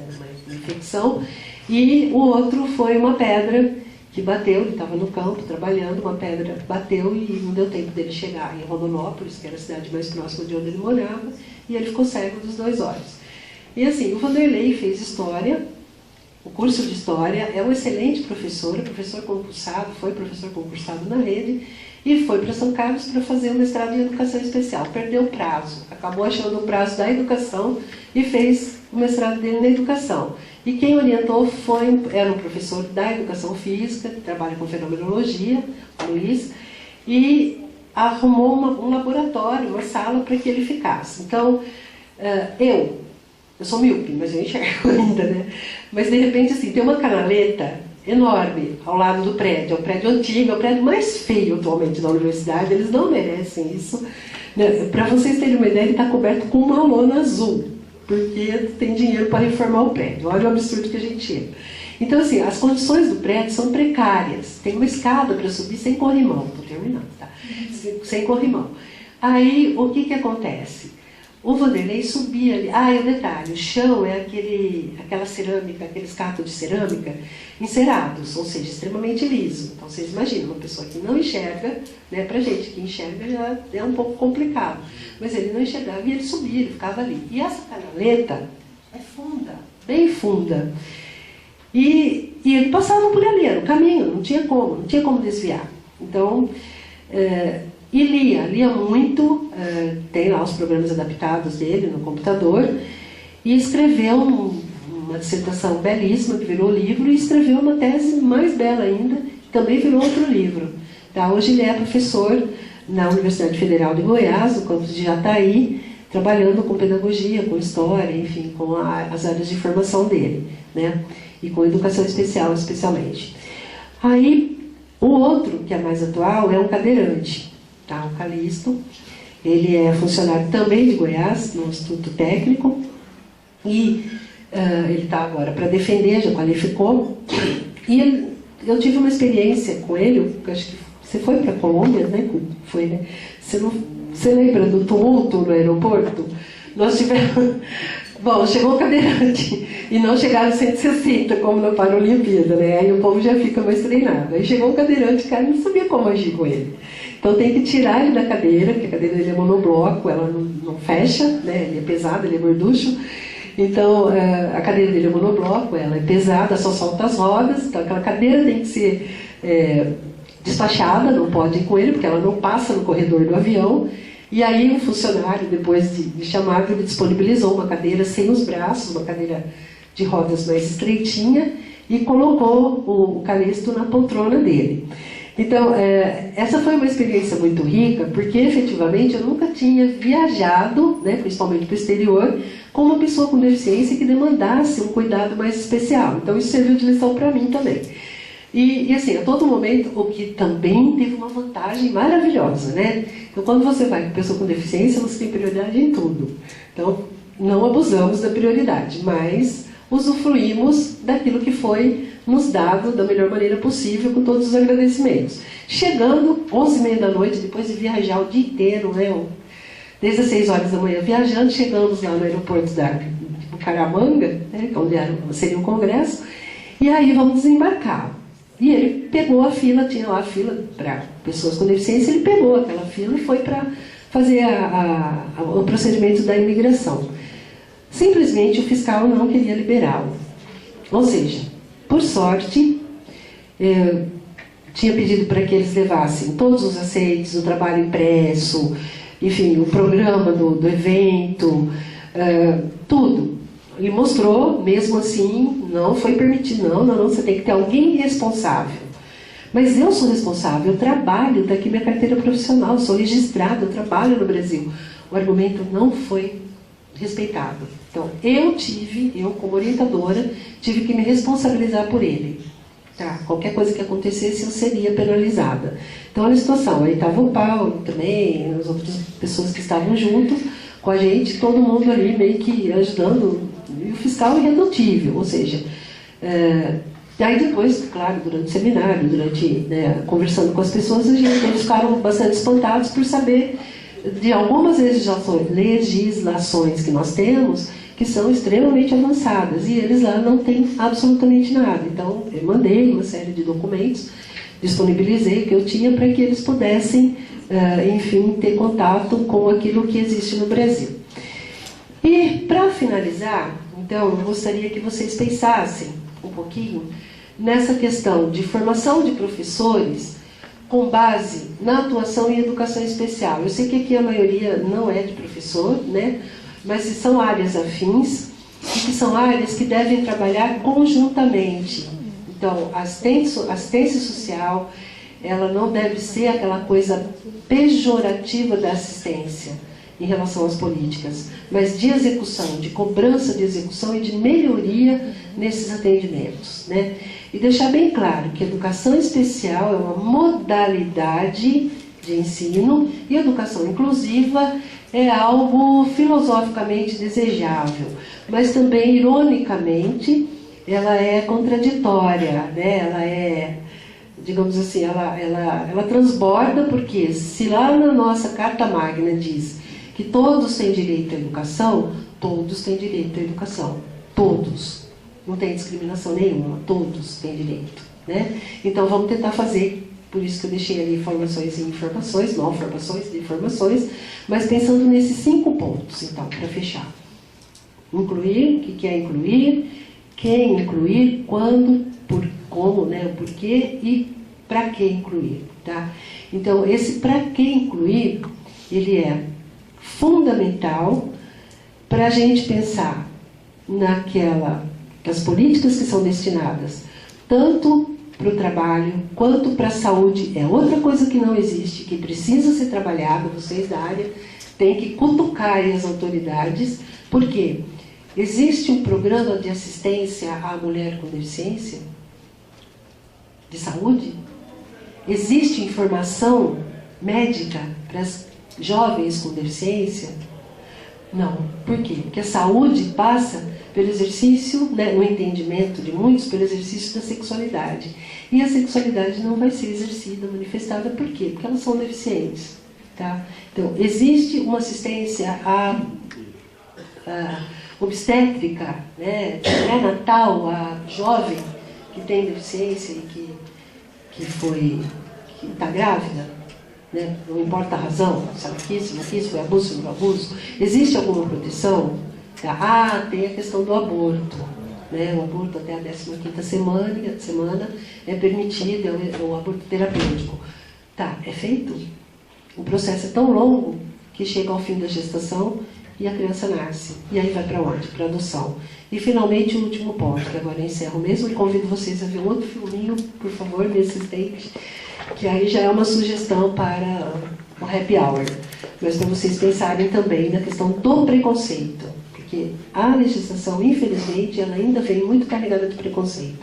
uma infecção, e o outro foi uma pedra que bateu, ele estava no campo trabalhando, uma pedra bateu e não deu tempo dele chegar em Rondonópolis, que era a cidade mais próxima de onde ele morava, e ele ficou cego dos 2 olhos. E assim, o Vanderlei fez História, o curso de História, é um excelente professor concursado, foi professor concursado na rede, e foi para São Carlos para fazer um mestrado em Educação Especial. Perdeu o prazo, acabou achando o prazo da educação e fez o mestrado dele na educação. E quem orientou era um professor da Educação Física, que trabalha com fenomenologia, o Luiz, e arrumou um laboratório, uma sala para que ele ficasse. Então, eu sou míope, mas eu enxergo ainda, né? Mas, de repente, assim, tem uma canaleta enorme ao lado do prédio. É um prédio antigo, é o prédio mais feio atualmente da universidade. Eles não merecem isso. Para vocês terem uma ideia, ele está coberto com uma lona azul, porque tem dinheiro para reformar o prédio. Olha o absurdo que a gente é. Então, assim, as condições do prédio são precárias. Tem uma escada para subir sem corrimão. Estou terminando, tá? Sem corrimão. Aí, o que acontece? O Vanderlei subia ali. E o detalhe, o chão é aquela cerâmica, aqueles cacos de cerâmica encerados, ou seja, extremamente liso. Então, vocês imaginam, uma pessoa que não enxerga, né, pra gente que enxerga já é um pouco complicado. Mas ele não enxergava e ele subia, ele ficava ali. E essa canaleta é funda, bem funda. E ele passava por ali, era o caminho, não tinha como desviar. Então, e lia muito, tem lá os programas adaptados dele no computador, e escreveu uma dissertação belíssima, que virou livro, e escreveu uma tese mais bela ainda, que também virou outro livro. Tá? Hoje ele é professor na Universidade Federal de Goiás, no campus de Jataí, trabalhando com pedagogia, com história, enfim, com as áreas de formação dele, né? E com educação especial, especialmente. Aí, o outro, que é mais atual, é um cadeirante. Tá, o Calixto, ele é funcionário também de Goiás, no Instituto Técnico, e ele está agora para defender, já qualificou, e eu tive uma experiência com ele, eu acho que Você foi para a Colômbia, né? Foi, né? Você lembra do tumulto no aeroporto? Nós tivemos... Bom, chegou um cadeirante e não chegaram 160, como na Paralimpíada, né? Aí o povo já fica mais treinado. Aí chegou um cadeirante, o cara não sabia como agir com ele. Então tem que tirar ele da cadeira, porque a cadeira dele é monobloco, ela não fecha, né? Ele é pesado, ele é gorducho. Então a cadeira dele é monobloco, ela é pesada, só solta as rodas. Então aquela cadeira tem que ser despachada, não pode ir com ele, porque ela não passa no corredor do avião. E aí o funcionário, depois de chamado, ele disponibilizou uma cadeira sem os braços, uma cadeira de rodas mais estreitinha, e colocou o Calixto na poltrona dele. Então, essa foi uma experiência muito rica, porque efetivamente eu nunca tinha viajado, né, principalmente para o exterior, com uma pessoa com deficiência que demandasse um cuidado mais especial. Então isso serviu de lição para mim também. E assim, a todo momento, o que também teve uma vantagem maravilhosa, né? Então, quando você vai com pessoa com deficiência, você tem prioridade em tudo. Então, não abusamos da prioridade, mas usufruímos daquilo que foi nos dado da melhor maneira possível, com todos os agradecimentos. Chegando, 11h30 da noite, depois de viajar o dia inteiro, né? Desde as 6 horas da manhã viajando, chegamos lá no aeroporto de Bucaramanga, né? Onde seria o congresso, e aí vamos desembarcar. E ele pegou a fila, tinha lá a fila para pessoas com deficiência, ele pegou aquela fila e foi para fazer o procedimento da imigração. Simplesmente o fiscal não queria liberá-lo. Ou seja, por sorte, tinha pedido para que eles levassem todos os aceites, o trabalho impresso, enfim, o programa do evento, tudo. Ele mostrou, mesmo assim, não foi permitido, não, você tem que ter alguém responsável. Mas eu sou responsável, eu trabalho, está aqui minha carteira profissional, sou registrada, eu trabalho no Brasil. O argumento não foi respeitado. Então, eu como orientadora, tive que me responsabilizar por ele. Tá? Qualquer coisa que acontecesse, eu seria penalizada. Então, olha a situação, aí estava o Paulo também, as outras pessoas que estavam junto com a gente, todo mundo ali meio que ajudando, e o fiscal irredutível, ou seja, aí depois, claro, durante o seminário, né, conversando com as pessoas, eles ficaram bastante espantados por saber de algumas legislações que nós temos, que são extremamente avançadas, e eles lá não têm absolutamente nada. Então, eu mandei uma série de documentos, disponibilizei que eu tinha para que eles pudessem, enfim, ter contato com aquilo que existe no Brasil. E, para finalizar, então, eu gostaria que vocês pensassem um pouquinho nessa questão de formação de professores com base na atuação em educação especial. Eu sei que aqui a maioria não é de professor, né? Mas são áreas afins e que são áreas que devem trabalhar conjuntamente. Então, a assistência social, ela não deve ser aquela coisa pejorativa da assistência em relação às políticas, mas de execução, de cobrança de execução e de melhoria nesses atendimentos, né? E deixar bem claro que educação especial é uma modalidade de ensino e educação inclusiva é algo filosoficamente desejável, mas também, ironicamente, ela é contraditória, né? Ela é, digamos assim, ela transborda, porque se lá na nossa Carta Magna diz que todos têm direito à educação, todos têm direito à educação. Todos. Não tem discriminação nenhuma, todos têm direito, né? Então vamos tentar fazer, por isso que eu deixei ali formações e informações, não formações e informações, mas pensando nesses 5 pontos, então, para fechar. Incluir, o que é incluir, quem incluir, quando, como, né, o porquê e para que incluir, tá? Então, esse para que incluir, ele é fundamental para a gente pensar nas políticas que são destinadas tanto para o trabalho quanto para a saúde. É outra coisa que não existe, que precisa ser trabalhada. Vocês da área têm que cutucar as autoridades, porque existe um programa de assistência à mulher com deficiência de saúde, existe informação médica para as jovens com deficiência. Não. Por quê? Porque a saúde passa pelo exercício, né, no entendimento de muitos, pelo exercício da sexualidade. E a sexualidade não vai ser exercida, manifestada, por quê? Porque elas são deficientes. Tá? Então, existe uma assistência à obstétrica, né, pré-natal, a jovem que tem deficiência e que está grávida, né, não importa a razão, sabe que isso, não quis, foi abuso, não abuso. Existe alguma proteção? Tá? Tem a questão do aborto. Né? O aborto até a 15ª semana é permitido, é o aborto terapêutico. Tá, é feito. O processo é tão longo que chega ao fim da gestação e a criança nasce. E aí vai para onde? Para adoção. E finalmente o último ponto, que agora eu encerro mesmo, e convido vocês a ver um outro filminho, por favor, me assistente, que aí já é uma sugestão para o happy hour. Mas para vocês pensarem também na questão do preconceito. Porque a legislação, infelizmente, ela ainda vem muito carregada de preconceito.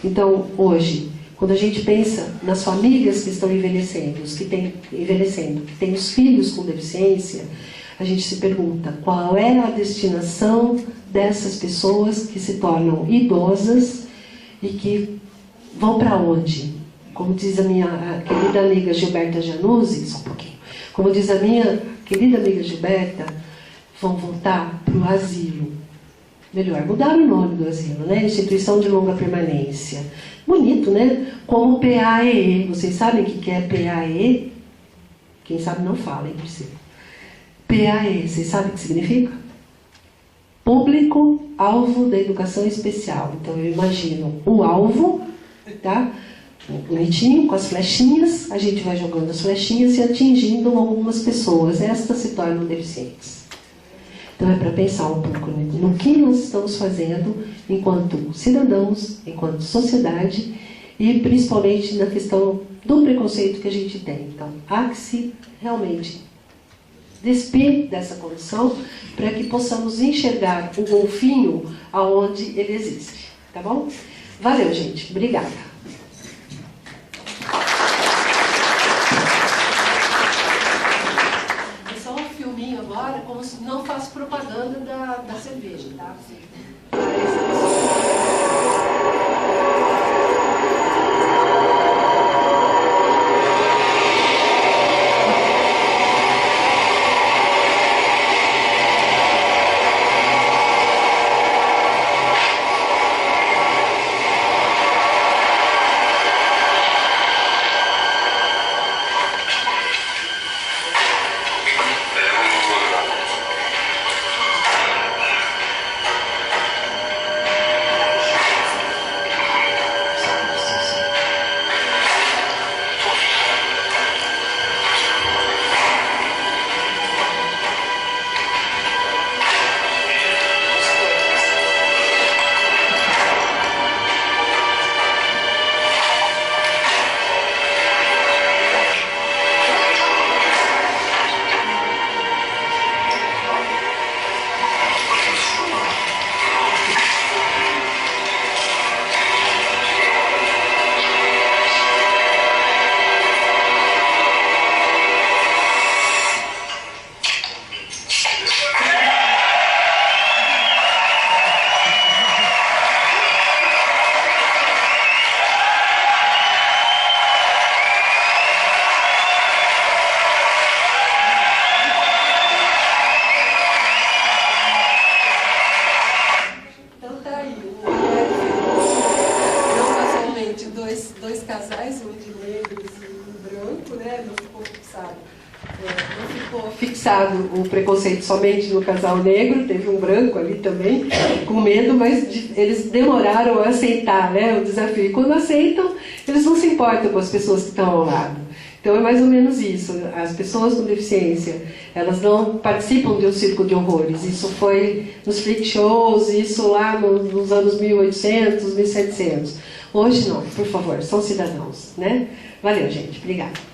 Então, hoje, quando a gente pensa nas famílias que estão envelhecendo, que têm os filhos com deficiência, a gente se pergunta qual é a destinação dessas pessoas que se tornam idosas e que vão para onde? Como diz a minha querida amiga Gilberta Januzzi, só um pouquinho, como diz a minha querida amiga Gilberta, vão voltar para o asilo. Melhor, mudar o nome do asilo, né? Instituição de Longa Permanência. Bonito, né? Como PAEE. Vocês sabem o que é PAEE? Quem sabe não fala, hein, Priscila? PAEE, vocês sabem o que significa? Público-alvo da educação especial. Então, eu imagino o alvo, tá? Bonitinho, com as flechinhas. A gente vai jogando as flechinhas e atingindo algumas pessoas. Estas se tornam deficientes. Então, é para pensar um pouco no que nós estamos fazendo enquanto cidadãos, enquanto sociedade, e principalmente na questão do preconceito que a gente tem. Então, há que se realmente despir dessa condição para que possamos enxergar o golfinho aonde ele existe. Tá bom? Valeu, gente. Obrigada. Agora, como se não faço propaganda da cerveja, tá? O preconceito somente no casal negro, teve um branco ali também, com medo, mas eles demoraram a aceitar, né, o desafio. E quando aceitam, eles não se importam com as pessoas que estão ao lado. Então é mais ou menos isso. As pessoas com deficiência, elas não participam de um circo de horrores. Isso foi nos freak shows, isso lá nos anos 1800, 1700. Hoje não, por favor, são cidadãos, né? Valeu, gente. Obrigada.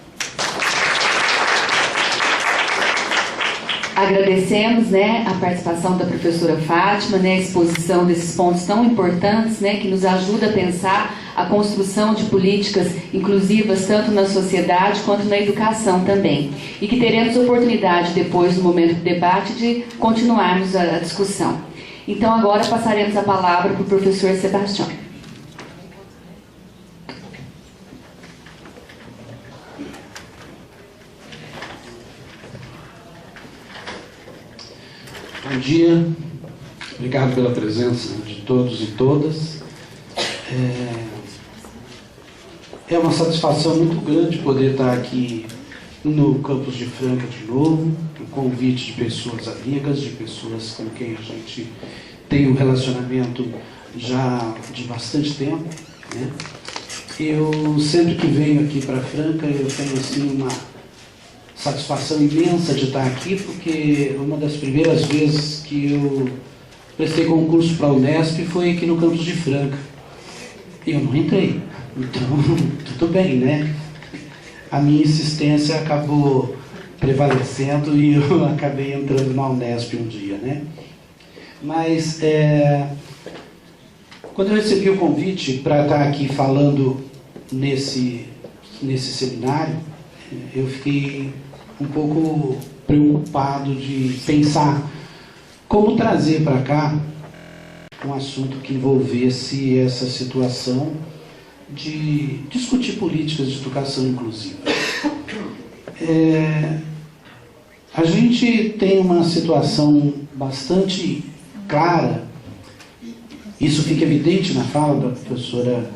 Agradecemos, né, a participação da professora Fátima, né, a exposição desses pontos tão importantes, né, que nos ajuda a pensar a construção de políticas inclusivas tanto na sociedade quanto na educação também. E que teremos oportunidade, depois do momento do debate, de continuarmos a discussão. Então, agora passaremos a palavra para o professor Sebastião. Bom dia, obrigado pela presença de todos e todas. É uma satisfação muito grande poder estar aqui no campus de Franca de novo, um convite de pessoas amigas, de pessoas com quem a gente tem um relacionamento já de bastante tempo, né? Eu sempre que venho aqui para Franca, eu tenho assim uma satisfação imensa de estar aqui, porque uma das primeiras vezes que eu prestei concurso para a Unesp foi aqui no campus de Franca. E eu não entrei. Então, tudo bem, né? A minha insistência acabou prevalecendo e eu acabei entrando na Unesp um dia, né? Mas, quando eu recebi o convite para estar aqui falando nesse seminário, eu fiquei um pouco preocupado de pensar como trazer para cá um assunto que envolvesse essa situação de discutir políticas de educação inclusiva. A gente tem uma situação bastante clara, isso fica evidente na fala da professora,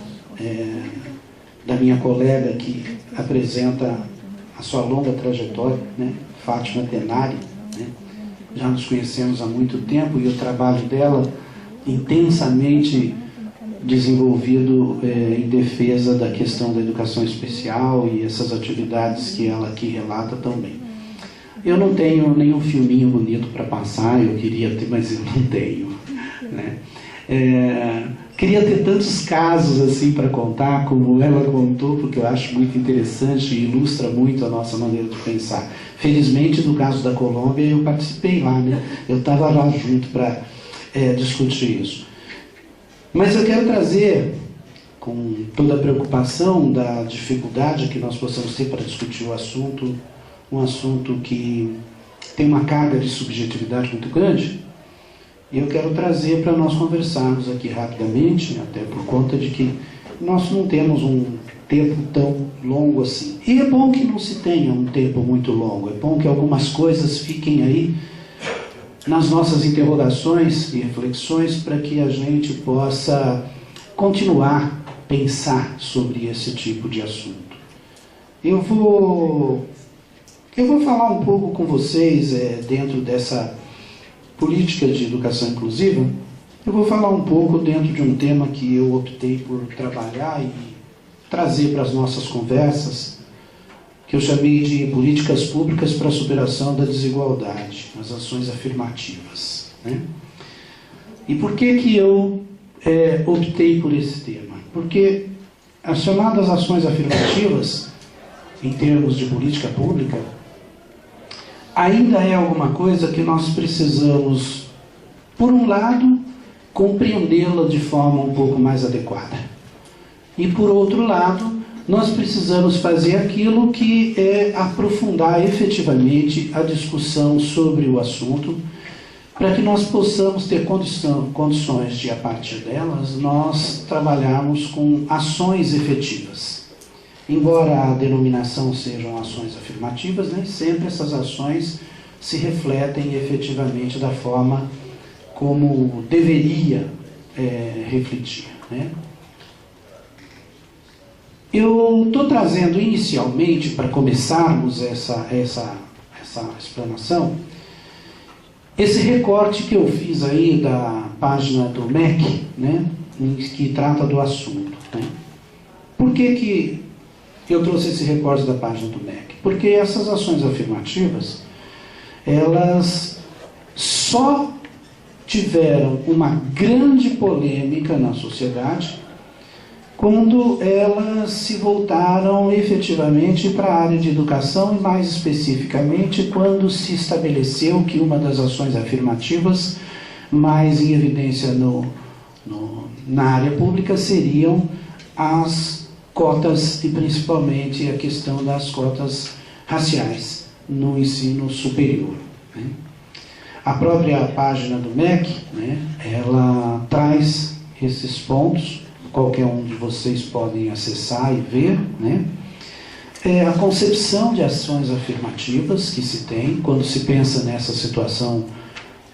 da minha colega que apresenta a sua longa trajetória, né? Fátima Tenari, né? Já nos conhecemos há muito tempo e o trabalho dela intensamente desenvolvido em defesa da questão da educação especial e essas atividades que ela aqui relata também. Eu não tenho nenhum filminho bonito para passar, eu queria ter, mas eu não tenho, né? Queria ter tantos casos assim para contar, como ela contou, porque eu acho muito interessante e ilustra muito a nossa maneira de pensar. Felizmente, no caso da Colômbia, eu participei lá, né? Eu estava lá junto para discutir isso. Mas eu quero trazer, com toda a preocupação da dificuldade que nós possamos ter para discutir o assunto, um assunto que tem uma carga de subjetividade muito grande, e eu quero trazer para nós conversarmos aqui rapidamente, até por conta de que nós não temos um tempo tão longo assim. E é bom que não se tenha um tempo muito longo, é bom que algumas coisas fiquem aí nas nossas interrogações e reflexões para que a gente possa continuar a pensar sobre esse tipo de assunto. Eu vou falar um pouco com vocês dentro dessa política de educação inclusiva. Eu vou falar um pouco dentro de um tema que eu optei por trabalhar e trazer para as nossas conversas, que eu chamei de políticas públicas para a superação da desigualdade, as ações afirmativas, né? E por que eu optei por esse tema? Porque as chamadas ações afirmativas, em termos de política pública, ainda é alguma coisa que nós precisamos, por um lado, compreendê-la de forma um pouco mais adequada. E, por outro lado, nós precisamos fazer aquilo que é aprofundar efetivamente a discussão sobre o assunto, para que nós possamos ter condições de, a partir delas, nós trabalharmos com ações efetivas. Embora a denominação sejam ações afirmativas, nem sempre essas ações se refletem efetivamente da forma como deveria refletir, né? Eu estou trazendo inicialmente, para começarmos essa explanação, esse recorte que eu fiz aí da página do MEC, né, que trata do assunto, né? Por que eu trouxe esse recorte da página do MEC? Porque essas ações afirmativas, elas só tiveram uma grande polêmica na sociedade quando elas se voltaram efetivamente para a área de educação e, mais especificamente, quando se estabeleceu que uma das ações afirmativas mais em evidência na área pública seriam as cotas e principalmente a questão das cotas raciais no ensino superior, né? A própria página do MEC, né, ela traz esses pontos, qualquer um de vocês podem acessar e ver, né? A concepção de ações afirmativas que se tem quando se pensa nessa situação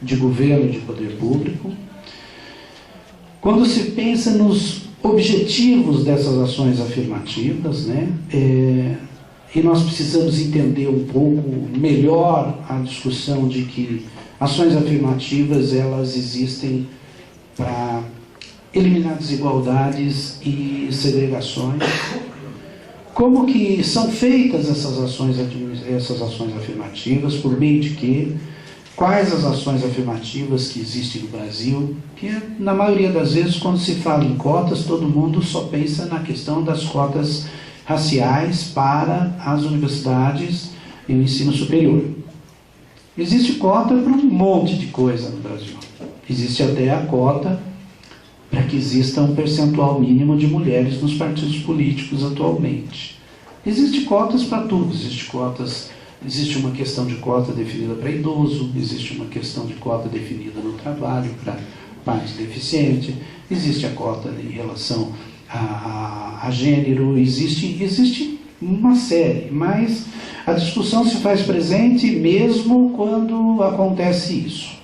de governo e de poder público, quando se pensa nos objetivos dessas ações afirmativas, né? E nós precisamos entender um pouco melhor a discussão de que ações afirmativas, elas existem para eliminar desigualdades e segregações. Como que são feitas essas ações afirmativas, por meio de quê? Quais as ações afirmativas que existem no Brasil? Que na maioria das vezes, quando se fala em cotas, todo mundo só pensa na questão das cotas raciais para as universidades e o ensino superior. Existe cota para um monte de coisa no Brasil. Existe até a cota para que exista um percentual mínimo de mulheres nos partidos políticos atualmente. Existe cotas para tudo. Existe uma questão de cota definida para idoso, existe uma questão de cota definida no trabalho para parte deficiente, existe a cota em relação a gênero, existe uma série, mas a discussão se faz presente mesmo quando acontece isso.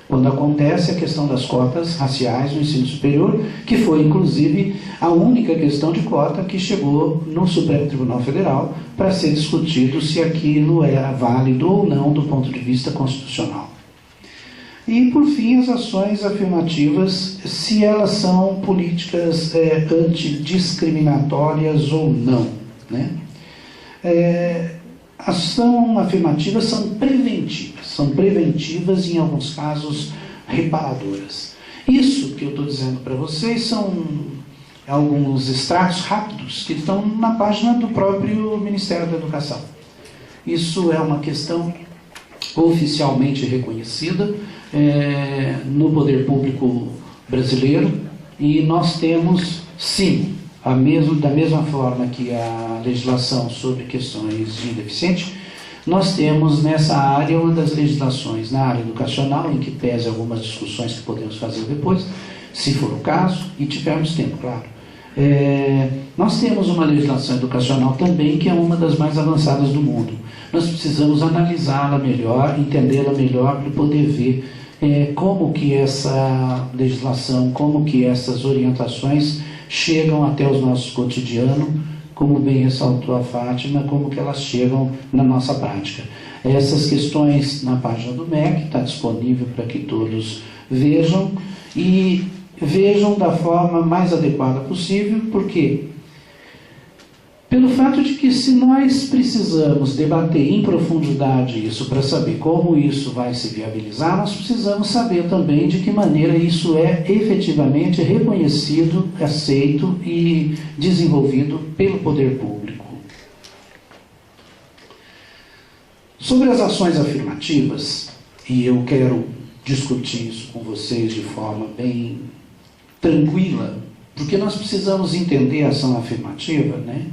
Quando acontece a questão das cotas raciais no ensino superior, que foi, inclusive, a única questão de cota que chegou no Supremo Tribunal Federal para ser discutido se aquilo era válido ou não do ponto de vista constitucional. E, por fim, as ações afirmativas, se elas são políticas antidiscriminatórias ou não, né? Ações afirmativas são preventivas e, em alguns casos, reparadoras. Isso que eu estou dizendo para vocês são alguns extratos rápidos que estão na página do próprio Ministério da Educação. Isso é uma questão oficialmente reconhecida no poder público brasileiro, e nós temos, sim, da mesma forma que a legislação sobre questões de deficiente, nós temos nessa área uma das legislações na área educacional, em que pese algumas discussões que podemos fazer depois, se for o caso, e tivermos tempo, claro. Nós temos uma legislação educacional também que é uma das mais avançadas do mundo. Nós precisamos analisá-la melhor, entendê-la melhor, para poder ver como que essa legislação, como que essas orientações chegam até os nossos cotidianos, como bem ressaltou a Fátima, como que elas chegam na nossa prática. Essas questões na página do MEC, está disponível para que todos vejam, e vejam da forma mais adequada possível, porque pelo fato de que, se nós precisamos debater em profundidade isso para saber como isso vai se viabilizar, nós precisamos saber também de que maneira isso é efetivamente reconhecido, aceito e desenvolvido pelo poder público. Sobre as ações afirmativas, e eu quero discutir isso com vocês de forma bem tranquila, porque nós precisamos entender a ação afirmativa, né,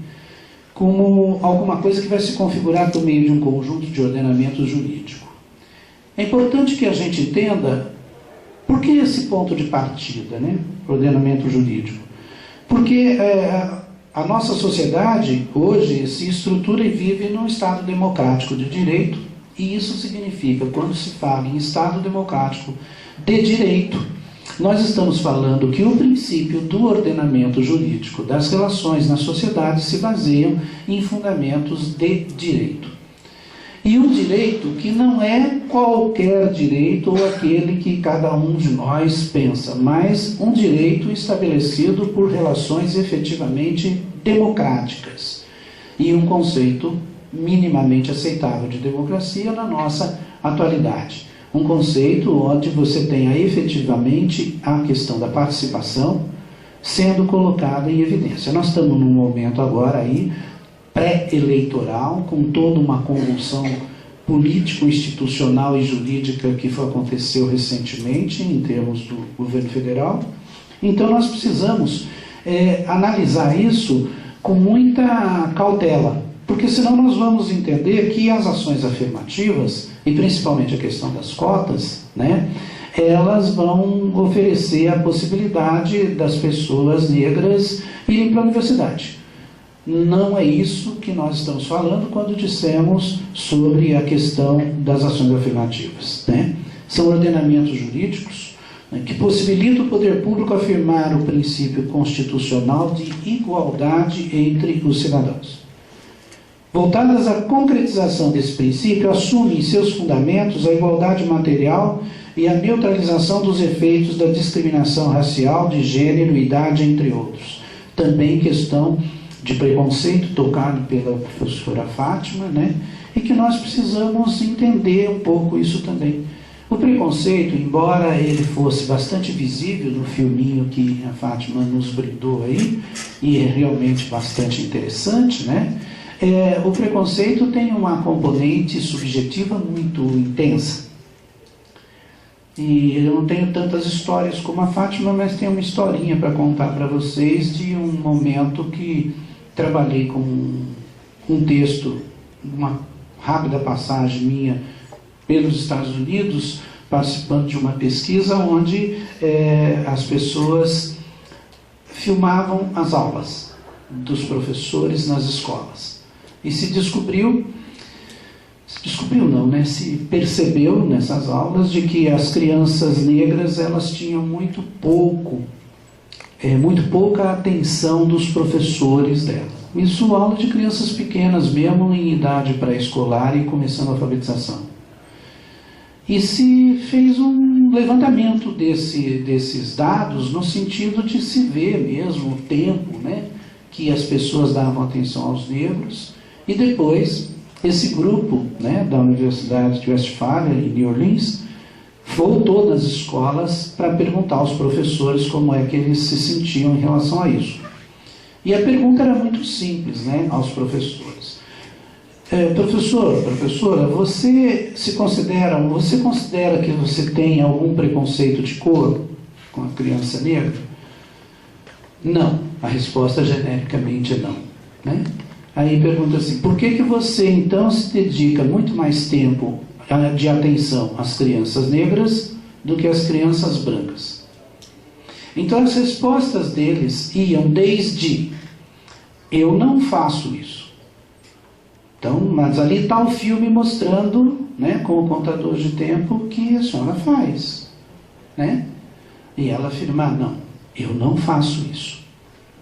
como alguma coisa que vai se configurar por meio de um conjunto de ordenamento jurídico. É importante que a gente entenda por que esse ponto de partida, né, ordenamento jurídico. Porque a nossa sociedade hoje se estrutura e vive num Estado democrático de direito, e isso significa, quando se fala em Estado democrático de direito, nós estamos falando que o princípio do ordenamento jurídico das relações na sociedade se baseiam em fundamentos de direito. E um direito que não é qualquer direito ou aquele que cada um de nós pensa, mas um direito estabelecido por relações efetivamente democráticas e um conceito minimamente aceitável de democracia na nossa atualidade. Um conceito onde você tenha efetivamente a questão da participação, sendo colocada em evidência. Nós estamos num momento agora aí pré-eleitoral, com toda uma convulsão político-institucional e jurídica que aconteceu recentemente em termos do governo federal. Então nós precisamos analisar isso com muita cautela, porque senão nós vamos entender que as ações afirmativas, e principalmente a questão das cotas, né, elas vão oferecer a possibilidade das pessoas negras irem para a universidade. Não é isso que nós estamos falando quando dissemos sobre a questão das ações afirmativas, né? São ordenamentos jurídicos, né, que possibilitam o poder público afirmar o princípio constitucional de igualdade entre os cidadãos. Voltadas à concretização desse princípio, assumem em seus fundamentos a igualdade material e a neutralização dos efeitos da discriminação racial, de gênero, idade, entre outros. Também questão de preconceito, tocado pela professora Fátima, né? E que nós precisamos entender um pouco isso também. O preconceito, embora ele fosse bastante visível no filminho que a Fátima nos brindou aí, e é realmente bastante interessante, né? O preconceito tem uma componente subjetiva muito intensa. E eu não tenho tantas histórias como a Fátima, mas tenho uma historinha para contar para vocês de um momento que trabalhei com um texto, uma rápida passagem minha pelos Estados Unidos, participando de uma pesquisa onde as pessoas filmavam as aulas dos professores nas escolas. E se percebeu nessas aulas de que as crianças negras elas tinham muito pouca atenção dos professores delas. Isso aula de crianças pequenas mesmo, em idade pré-escolar e começando a alfabetização. E se fez um levantamento desses dados no sentido de se ver mesmo o tempo, né, que as pessoas davam atenção aos negros. E depois, esse grupo, né, da Universidade de Westfália, em New Orleans, voltou nas escolas para perguntar aos professores como é que eles se sentiam em relação a isso. E a pergunta era muito simples, né, aos professores. Professora, você considera que você tem algum preconceito de cor com a criança negra? Não. A resposta genericamente é não, né? Aí pergunta assim, por que você então se dedica muito mais tempo de atenção às crianças negras do que às crianças brancas? Então as respostas deles iam desde, eu não faço isso. Então, mas ali está o filme mostrando, né, com o contador de tempo, que a senhora faz, né? E ela afirmar, não, eu não faço isso.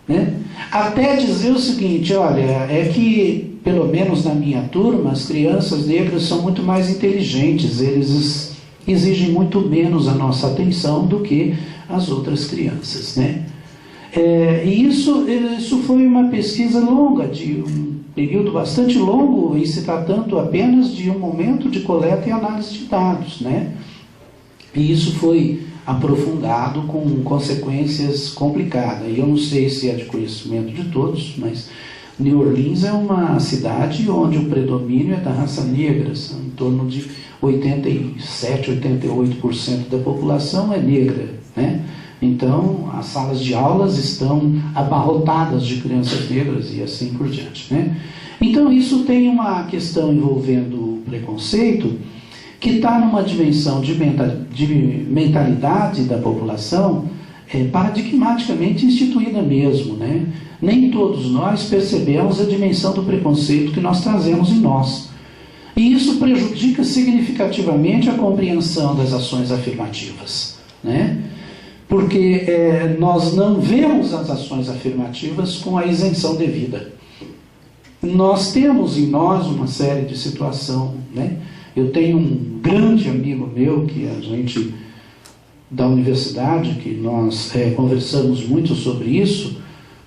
Né? Até dizer o seguinte, olha, é que, pelo menos na minha turma, as crianças negras são muito mais inteligentes, eles exigem muito menos a nossa atenção do que as outras crianças, né? E isso foi uma pesquisa longa, de um período bastante longo, em se tratando apenas de um momento de coleta e análise de dados, né? E isso foi aprofundado com consequências complicadas. E eu não sei se é de conhecimento de todos, mas New Orleans é uma cidade onde o predomínio é da raça negra, são em torno de 87, 88% da população é negra, né? Então, as salas de aulas estão abarrotadas de crianças negras e assim por diante, né? Então, isso tem uma questão envolvendo o preconceito que está numa dimensão de mentalidade da população paradigmaticamente instituída mesmo, né? Nem todos nós percebemos a dimensão do preconceito que nós trazemos em nós. E isso prejudica significativamente a compreensão das ações afirmativas, né? Porque nós não vemos as ações afirmativas com a isenção devida. Nós temos em nós uma série de situações, né? Eu tenho um grande amigo meu, que a gente, da universidade, que nós conversamos muito sobre isso,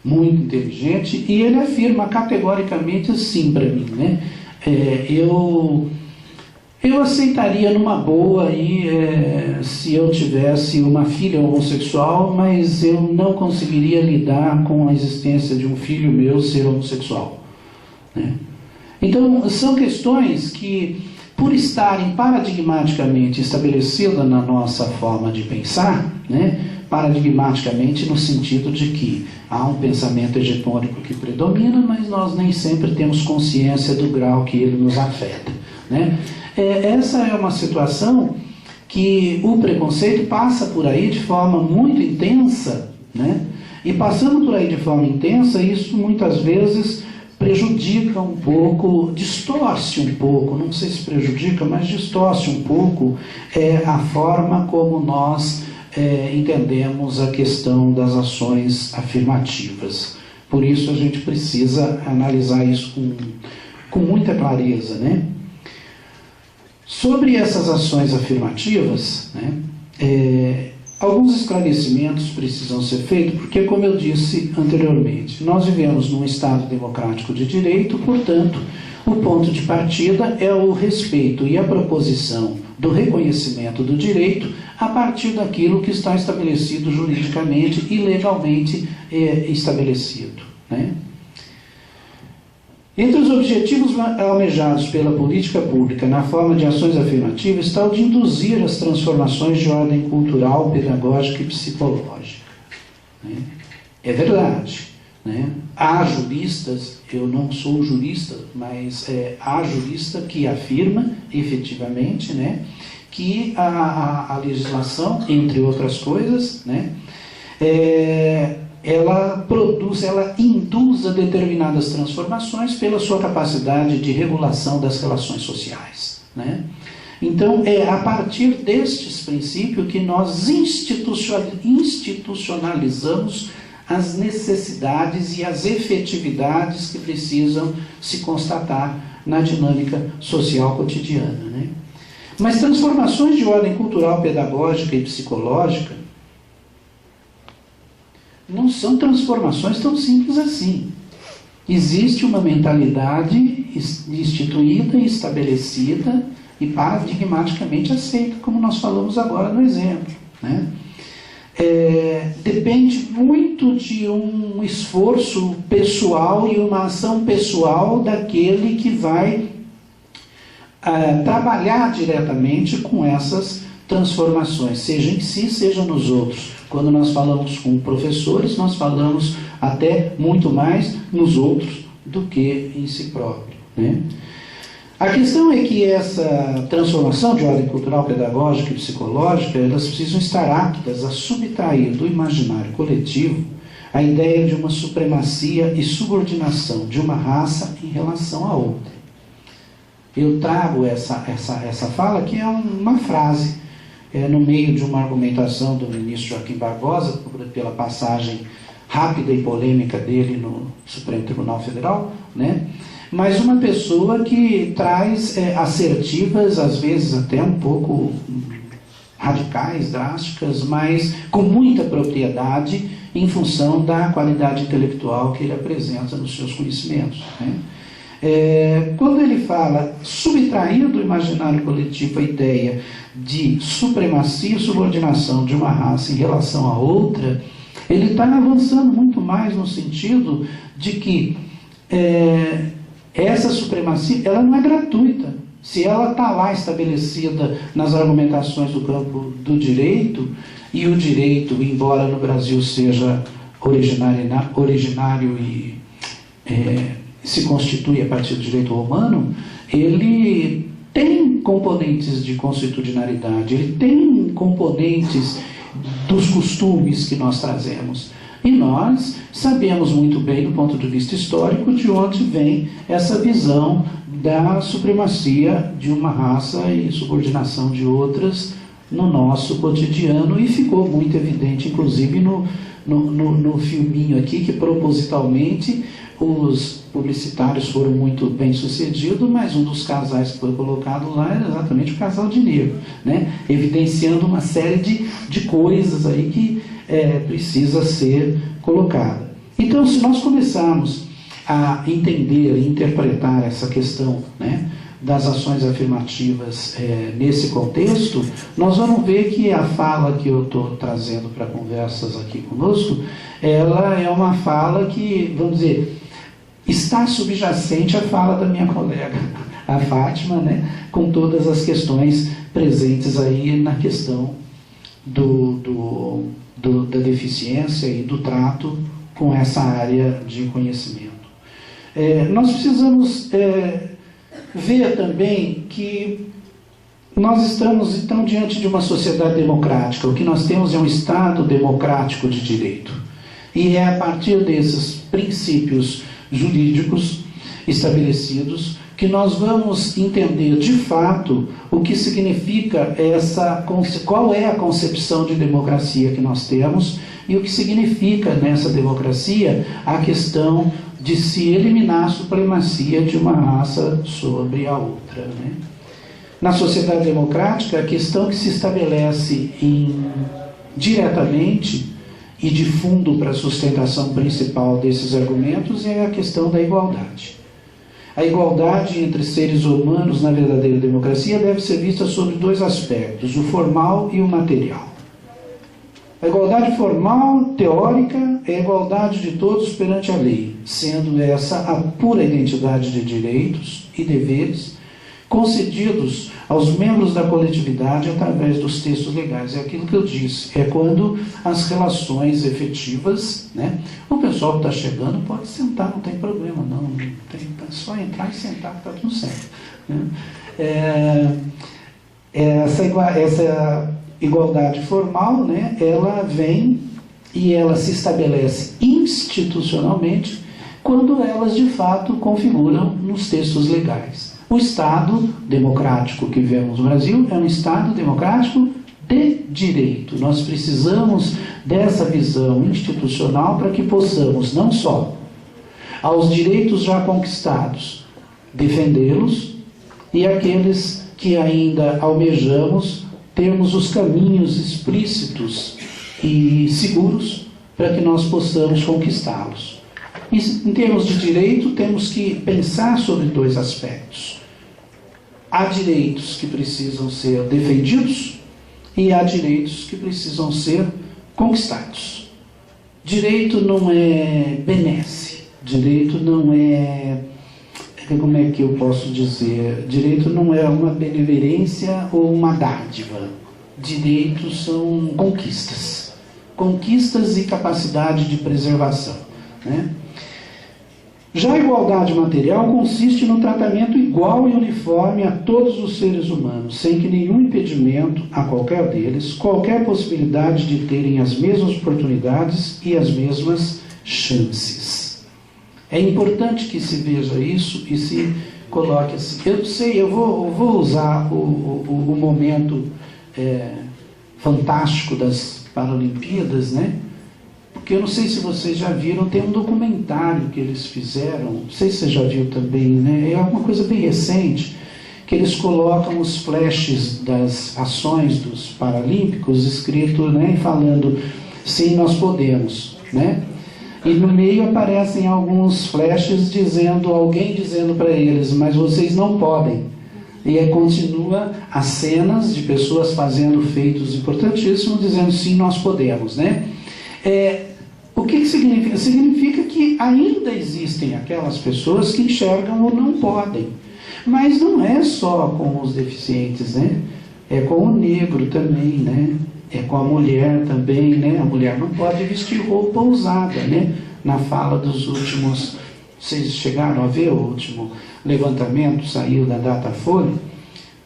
muito inteligente, e ele afirma categoricamente assim para mim, né? Eu aceitaria numa boa aí, se eu tivesse uma filha homossexual, mas eu não conseguiria lidar com a existência de um filho meu ser homossexual, né? Então, são questões que, por estarem paradigmaticamente estabelecidas na nossa forma de pensar, né? Paradigmaticamente no sentido de que há um pensamento hegemônico que predomina, mas nós nem sempre temos consciência do grau que ele nos afeta, né? Essa é uma situação que o preconceito passa por aí de forma muito intensa, né? E passando por aí de forma intensa, isso muitas vezes prejudica um pouco, distorce um pouco, não sei se prejudica, mas distorce um pouco a forma como nós entendemos a questão das ações afirmativas. Por isso a gente precisa analisar isso com muita clareza, né? Sobre essas ações afirmativas, né, alguns esclarecimentos precisam ser feitos, porque, como eu disse anteriormente, nós vivemos num Estado democrático de direito, portanto, o ponto de partida é o respeito e a proposição do reconhecimento do direito a partir daquilo que está estabelecido juridicamente e legalmente estabelecido, né? Entre os objetivos almejados pela política pública na forma de ações afirmativas está o de induzir as transformações de ordem cultural, pedagógica e psicológica, né? É verdade, né? Há juristas, eu não sou jurista, mas há jurista que afirma efetivamente, né, que a legislação, entre outras coisas, né, ela induz a determinadas transformações pela sua capacidade de regulação das relações sociais, né? Então, é a partir destes princípios que nós institucionalizamos as necessidades e as efetividades que precisam se constatar na dinâmica social cotidiana, né? Mas transformações de ordem cultural, pedagógica e psicológica não são transformações tão simples assim. Existe uma mentalidade instituída e estabelecida e paradigmaticamente aceita, como nós falamos agora no exemplo, né? Depende muito de um esforço pessoal e uma ação pessoal daquele que vai trabalhar diretamente com essas transformações, seja em si, seja nos outros. Quando nós falamos com professores, nós falamos até muito mais nos outros do que em si próprio, né? A questão é que essa transformação de ordem cultural, pedagógica e psicológica, elas precisam estar aptas a subtrair do imaginário coletivo a ideia de uma supremacia e subordinação de uma raça em relação à outra. Eu trago essa fala, que é uma frase no meio de uma argumentação do ministro Joaquim Barbosa, pela passagem rápida e polêmica dele no Supremo Tribunal Federal, né? Mas uma pessoa que traz assertivas, às vezes até um pouco radicais, drásticas, mas com muita propriedade em função da qualidade intelectual que ele apresenta nos seus conhecimentos, né? Quando ele fala subtrair do imaginário coletivo a ideia de supremacia e subordinação de uma raça em relação a outra, ele está avançando muito mais no sentido de que essa supremacia, ela não é gratuita. Se ela está lá estabelecida nas argumentações do campo do direito, e o direito, embora no Brasil seja originário e se constitui a partir do direito romano, ele tem componentes de consuetudinariedade, ele tem componentes dos costumes que nós trazemos. E nós sabemos muito bem, do ponto de vista histórico, de onde vem essa visão da supremacia de uma raça e subordinação de outras no nosso cotidiano, e ficou muito evidente, inclusive, no filminho aqui, que propositalmente os publicitários foram muito bem sucedidos, mas um dos casais que foi colocado lá era exatamente o casal de negro, né? Evidenciando uma série de coisas aí que precisa ser colocada. Então, se nós começarmos a entender e interpretar essa questão, né, das ações afirmativas nesse contexto, nós vamos ver que a fala que eu estou trazendo para conversas aqui conosco, ela é uma fala que, vamos dizer, está subjacente à fala da minha colega, a Fátima, né, com todas as questões presentes aí na questão da deficiência e do trato com essa área de conhecimento. Nós precisamos ver também que nós estamos, então, diante de uma sociedade democrática. O que nós temos é um Estado democrático de direito. E é a partir desses princípios jurídicos estabelecidos que nós vamos entender de fato o que significa qual é a concepção de democracia que nós temos e o que significa nessa democracia a questão de se eliminar a supremacia de uma raça sobre a outra, né? Na sociedade democrática, a questão que se estabelece diretamente e de fundo para a sustentação principal desses argumentos é a questão da igualdade. A igualdade entre seres humanos na verdadeira democracia deve ser vista sob dois aspectos, o formal e o material. A igualdade formal, teórica, é a igualdade de todos perante a lei, sendo essa a pura identidade de direitos e deveres concedidos aos membros da coletividade através dos textos legais. É aquilo que eu disse, é quando as relações efetivas, né? O pessoal que está chegando pode sentar, não tem problema, não tem, é só entrar e sentar que está tudo certo, né? Essa igualdade formal, né, ela vem e ela se estabelece institucionalmente quando elas de fato configuram nos textos legais. O Estado democrático que vemos no Brasil é um Estado democrático de direito. Nós precisamos dessa visão institucional para que possamos, não só aos direitos já conquistados, defendê-los, e aqueles que ainda almejamos, termos os caminhos explícitos e seguros para que nós possamos conquistá-los. Em termos de direito, temos que pensar sobre dois aspectos. Há direitos que precisam ser defendidos e há direitos que precisam ser conquistados. Direito não é benesse, direito não é, como é que eu posso dizer, direito não é uma benevolência ou uma dádiva. Direitos são conquistas, conquistas e capacidade de preservação, né? Já a igualdade material consiste no tratamento igual e uniforme a todos os seres humanos, sem que nenhum impedimento a qualquer deles, qualquer possibilidade de terem as mesmas oportunidades e as mesmas chances. É importante que se veja isso e se coloque assim. Eu sei, eu vou usar o momento fantástico das Paralimpíadas, né? Porque eu não sei se vocês já viram, tem um documentário que eles fizeram, não sei se você já viu também, né? É uma coisa bem recente, que eles colocam os flashes das ações dos paralímpicos escrito, né, falando, sim, nós podemos, né? E no meio aparecem alguns flashes alguém dizendo para eles, mas vocês não podem. E aí continua as cenas de pessoas fazendo feitos importantíssimos, dizendo, sim, nós podemos, né? O que significa? Significa que ainda existem aquelas pessoas que enxergam ou não podem. Mas não é só com os deficientes, né? É com o negro também, né? É com a mulher também, né? A mulher não pode vestir roupa usada, né? Na fala dos últimos... Vocês chegaram a ver o último levantamento, saiu da Datafolha,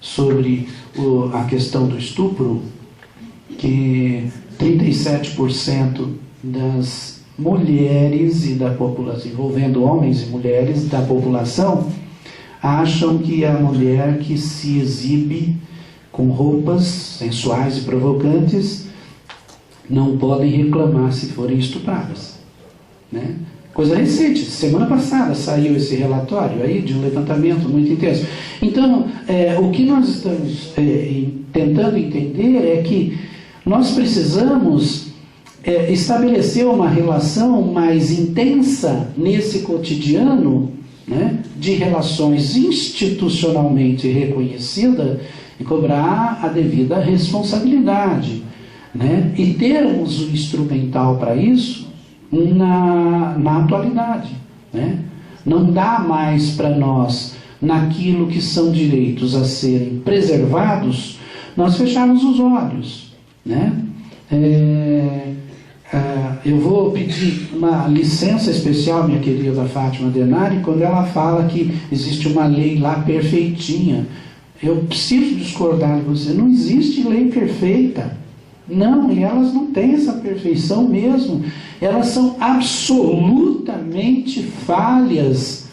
sobre a questão do estupro, que 37% das mulheres e da população, envolvendo homens e mulheres da população, acham que a mulher que se exibe com roupas sensuais e provocantes não podem reclamar se forem estupradas, né? Coisa recente, semana passada saiu esse relatório aí de um levantamento muito intenso. Então, o que nós estamos tentando entender é que nós precisamos estabelecer uma relação mais intensa nesse cotidiano né, de relações institucionalmente reconhecidas e cobrar a devida responsabilidade, né, e termos o instrumental para isso na atualidade, né? Não dá mais para nós, naquilo que são direitos a serem preservados, nós fecharmos os olhos, né? Eu vou pedir uma licença especial, minha querida Fátima Denari, quando ela fala que existe uma lei lá perfeitinha. Eu preciso discordar de você. Não existe lei perfeita. Não, e elas não têm essa perfeição mesmo. Elas são absolutamente falhas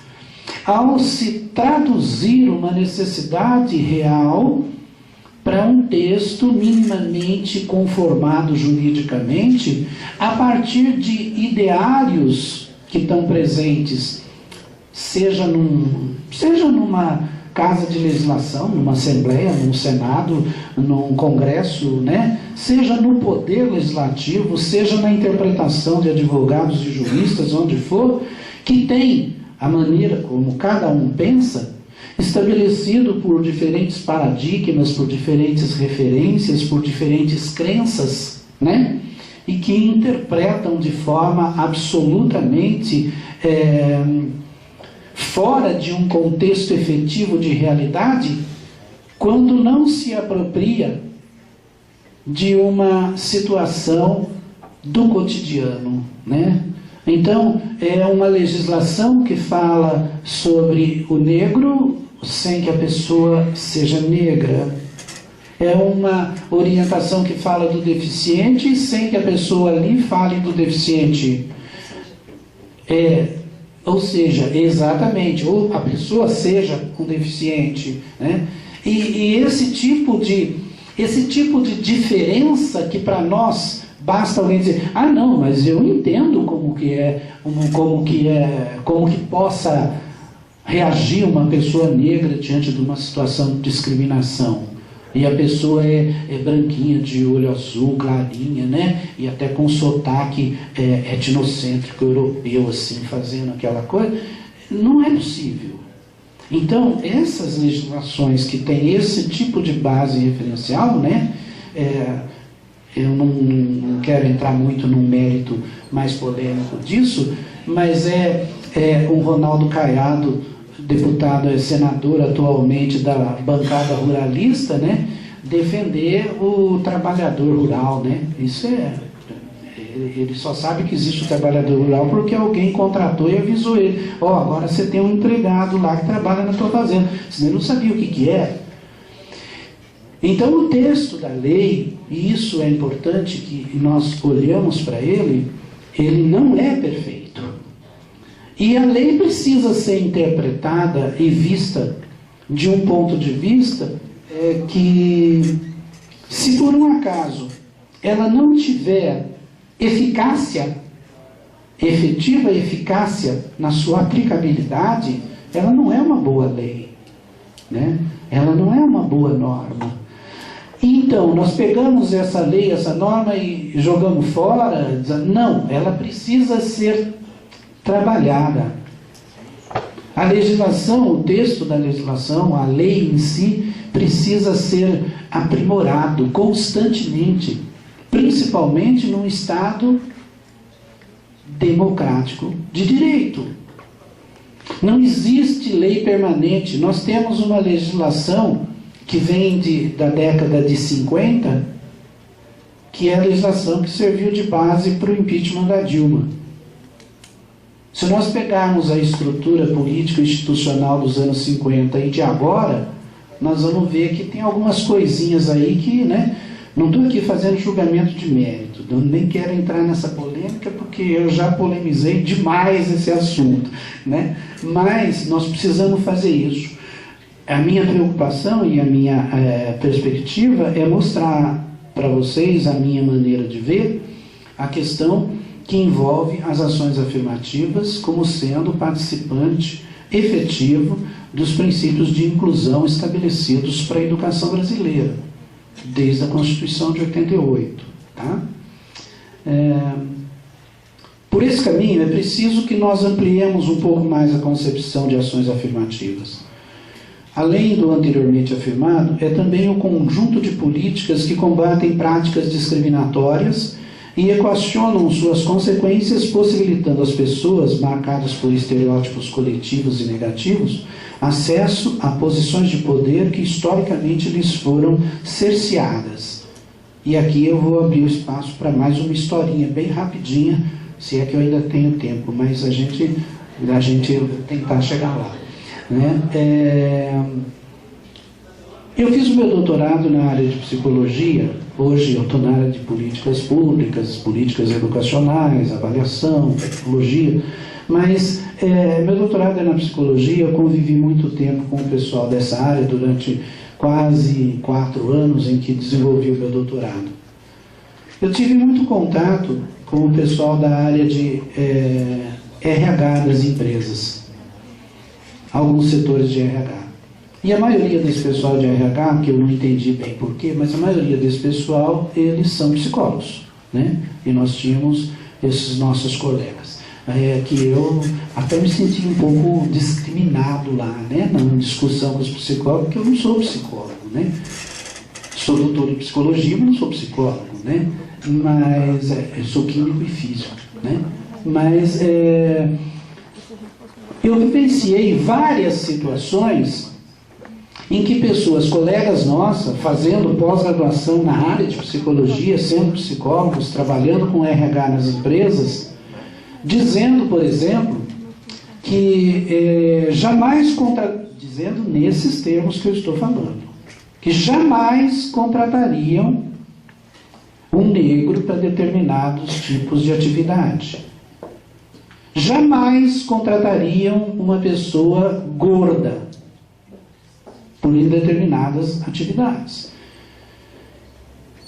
ao se traduzir uma necessidade real para um texto minimamente conformado juridicamente a partir de ideários que estão presentes, seja numa casa de legislação, numa assembleia, num senado, num congresso, né? Seja no poder legislativo, seja na interpretação de advogados e juristas, onde for, que tem a maneira como cada um pensa, estabelecido por diferentes paradigmas, por diferentes referências, por diferentes crenças, né? E que interpretam de forma absolutamente fora de um contexto efetivo de realidade, quando não se apropria de uma situação do cotidiano, né? Então, é uma legislação que fala sobre o negro sem que a pessoa seja negra. É uma orientação que fala do deficiente sem que a pessoa ali fale do deficiente. Ou seja, exatamente, ou a pessoa seja um deficiente, né? E esse tipo de diferença que para nós basta alguém dizer, não, mas eu entendo como que possa reagir uma pessoa negra diante de uma situação de discriminação. E a pessoa é branquinha, de olho azul, clarinha, né? E até com sotaque etnocêntrico europeu, assim, fazendo aquela coisa. Não é possível. Então, essas legislações que têm esse tipo de base referencial, né? Eu não quero entrar muito num mérito mais polêmico disso, mas o Ronaldo Caiado, deputado, senador atualmente da bancada ruralista, né, defender o trabalhador rural, né? Isso ele só sabe que existe o trabalhador rural porque alguém contratou e avisou ele, agora você tem um empregado lá que trabalha na tua fazenda, senão ele não sabia o que é. Então o texto da lei, e isso é importante que nós olhamos para ele não é perfeito. E a lei precisa ser interpretada e vista de um ponto de vista que, se por um acaso ela não tiver efetiva eficácia na sua aplicabilidade, ela não é uma boa lei, né? Ela não é uma boa norma. Então, nós pegamos essa lei, essa norma e jogamos fora? Não, ela precisa ser trabalhada. A legislação, o texto da legislação, a lei em si, precisa ser aprimorado constantemente, principalmente num Estado democrático de direito. Não existe lei permanente. Nós temos uma legislação que vem da década de 50, que é a legislação que serviu de base para o impeachment da Dilma. Se nós pegarmos a estrutura política institucional dos anos 50 e de agora, nós vamos ver que tem algumas coisinhas aí que, né, não estou aqui fazendo julgamento de mérito, eu nem quero entrar nessa polêmica porque eu já polemizei demais esse assunto, né? Mas nós precisamos fazer isso. A minha preocupação e a minha perspectiva é mostrar para vocês a minha maneira de ver a questão que envolve as ações afirmativas como sendo participante efetivo dos princípios de inclusão estabelecidos para a educação brasileira, desde a Constituição de 88. Tá? Por esse caminho, é preciso que nós ampliemos um pouco mais a concepção de ações afirmativas. Além do anteriormente afirmado, é também o conjunto de políticas que combatem práticas discriminatórias e equacionam suas consequências, possibilitando às pessoas marcadas por estereótipos coletivos e negativos acesso a posições de poder que historicamente lhes foram cerceadas. E aqui eu vou abrir o espaço para mais uma historinha bem rapidinha, se é que eu ainda tenho tempo, mas a gente tentar chegar lá. Né? Eu fiz o meu doutorado na área de psicologia. Hoje eu estou na área de políticas públicas, políticas educacionais, avaliação, tecnologia, mas meu doutorado é na psicologia. Eu convivi muito tempo com o pessoal dessa área durante quase 4 anos em que desenvolvi o meu doutorado. Eu tive muito contato com o pessoal da área de RH das empresas, alguns setores de RH. E a maioria desse pessoal de RH, que eu não entendi bem porquê, mas a maioria desse pessoal, eles são psicólogos, né? E nós tínhamos esses nossos colegas, que eu até me senti um pouco discriminado lá, né? Na discussão com os psicólogos, porque eu não sou psicólogo, né? Sou doutor em psicologia, mas não sou psicólogo, né? Mas eu sou químico e físico, né? Mas eu vivenciei várias situações em que pessoas, colegas nossas, fazendo pós-graduação na área de psicologia, sendo psicólogos, trabalhando com RH nas empresas, dizendo, por exemplo, que dizendo nesses termos que eu estou falando, que jamais contratariam um negro para determinados tipos de atividade. Jamais contratariam uma pessoa gorda por determinadas atividades.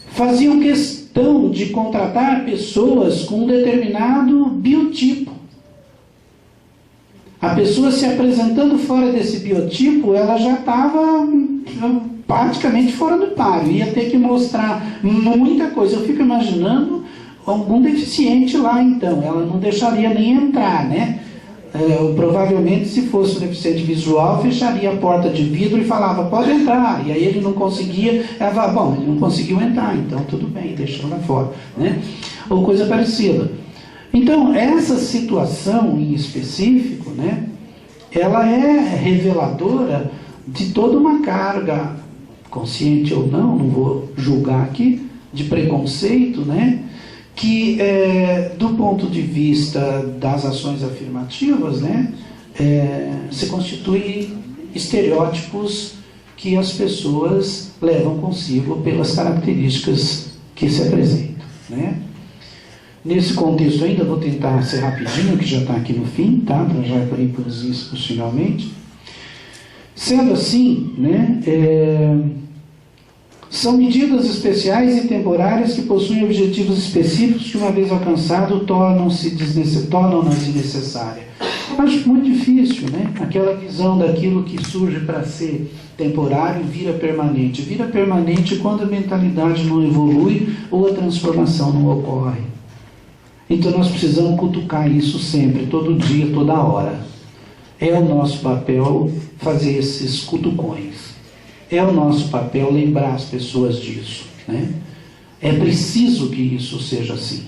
Faziam questão de contratar pessoas com um determinado biotipo. A pessoa se apresentando fora desse biotipo, ela já estava praticamente fora do páreo, ia ter que mostrar muita coisa. Eu fico imaginando algum deficiente lá, então, ela não deixaria nem entrar, né? Provavelmente, se fosse um deficiente visual, fecharia a porta de vidro e falava, pode entrar, e aí ele não conseguia, ela falava, bom, ele não conseguiu entrar, então tudo bem, deixa lá fora, né? Ou coisa parecida. Então, essa situação em específico, né, ela é reveladora de toda uma carga, consciente ou não vou julgar aqui, de preconceito, né, que do ponto de vista das ações afirmativas, né, se constitui estereótipos que as pessoas levam consigo pelas características que se apresentam, né. Nesse contexto ainda vou tentar ser rapidinho, que já está aqui no fim, tá, para já ir para os riscos finalmente. Sendo assim, né, são medidas especiais e temporárias que possuem objetivos específicos que, uma vez alcançados, tornam-nas desnecessárias. Acho muito difícil, né? Aquela visão daquilo que surge para ser temporário vira permanente. Vira permanente quando a mentalidade não evolui ou a transformação não ocorre. Então nós precisamos cutucar isso sempre, todo dia, toda hora. É o nosso papel fazer esses cutucões. É o nosso papel lembrar as pessoas disso, né? É preciso que isso seja assim,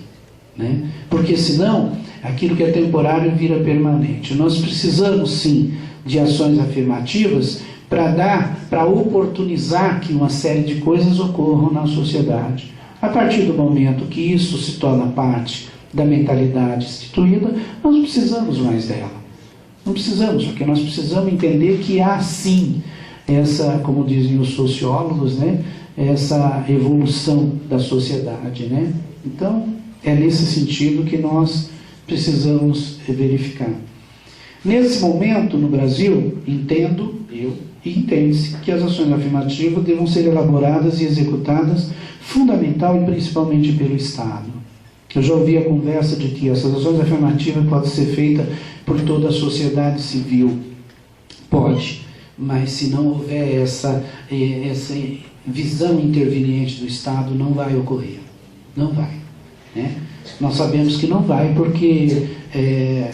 né? Porque senão aquilo que é temporário vira permanente. Nós precisamos sim de ações afirmativas para oportunizar que uma série de coisas ocorram na sociedade. A partir do momento que isso se torna parte da mentalidade instituída, nós não precisamos mais dela. Não precisamos, porque nós precisamos entender que há sim essa, como dizem os sociólogos, né, essa evolução da sociedade, né? Então, é nesse sentido que nós precisamos verificar. Nesse momento, no Brasil, entende-se que as ações afirmativas devam ser elaboradas e executadas fundamental e principalmente pelo Estado. Eu já ouvi a conversa de que essas ações afirmativas podem ser feitas por toda a sociedade civil. Pode, mas se não houver essa visão interveniente do Estado, não vai ocorrer. Não vai. né? Nós sabemos que não vai, porque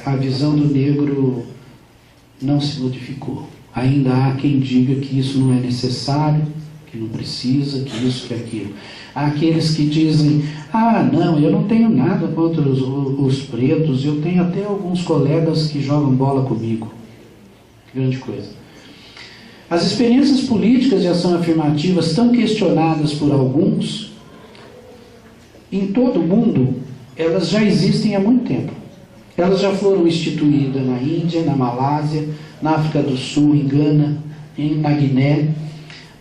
a visão do negro não se modificou. Ainda há quem diga que isso não é necessário, que não precisa, que isso, que aquilo. Há aqueles que dizem, não, eu não tenho nada contra os pretos, eu tenho até alguns colegas que jogam bola comigo. Grande coisa. As experiências políticas de ação afirmativa tão questionadas por alguns, em todo o mundo, elas já existem há muito tempo. Elas já foram instituídas na Índia, na Malásia, na África do Sul, em Gana, na Guiné,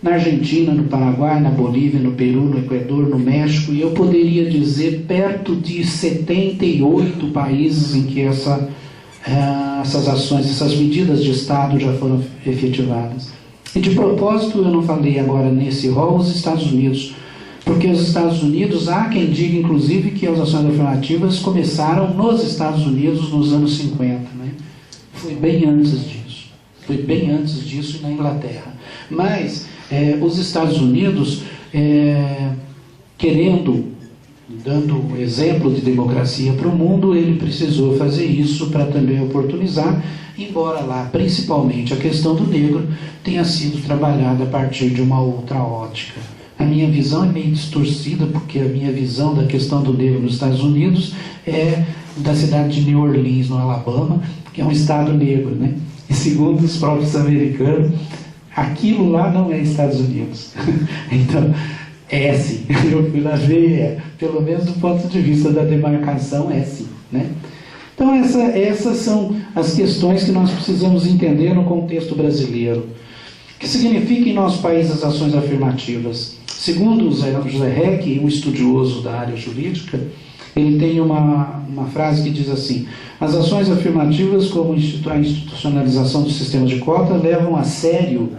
na Argentina, no Paraguai, na Bolívia, no Peru, no Equador, no México, e eu poderia dizer perto de 78 países em que essas ações, essas medidas de Estado já foram efetivadas. E de propósito eu não falei agora nesse rol os Estados Unidos, porque os Estados Unidos, há quem diga inclusive que as ações afirmativas começaram nos Estados Unidos nos anos 50, né? Foi bem antes disso e na Inglaterra. Mas os Estados Unidos, dando exemplo de democracia para o mundo, ele precisou fazer isso para também oportunizar, embora lá, principalmente, a questão do negro tenha sido trabalhada a partir de uma outra ótica. A minha visão é meio distorcida, porque a minha visão da questão do negro nos Estados Unidos é da cidade de New Orleans, no Alabama, que é um estado negro, né? E segundo os próprios americanos, aquilo lá não é Estados Unidos. Então, é sim. Eu fui lá ver, pelo menos do ponto de vista da demarcação, é sim, né? Então, essas são as questões que nós precisamos entender no contexto brasileiro. O que significa em nosso país as ações afirmativas? Segundo o José Heck, um estudioso da área jurídica, ele tem uma frase que diz assim: as ações afirmativas, como a institucionalização do sistema de cota, levam a sério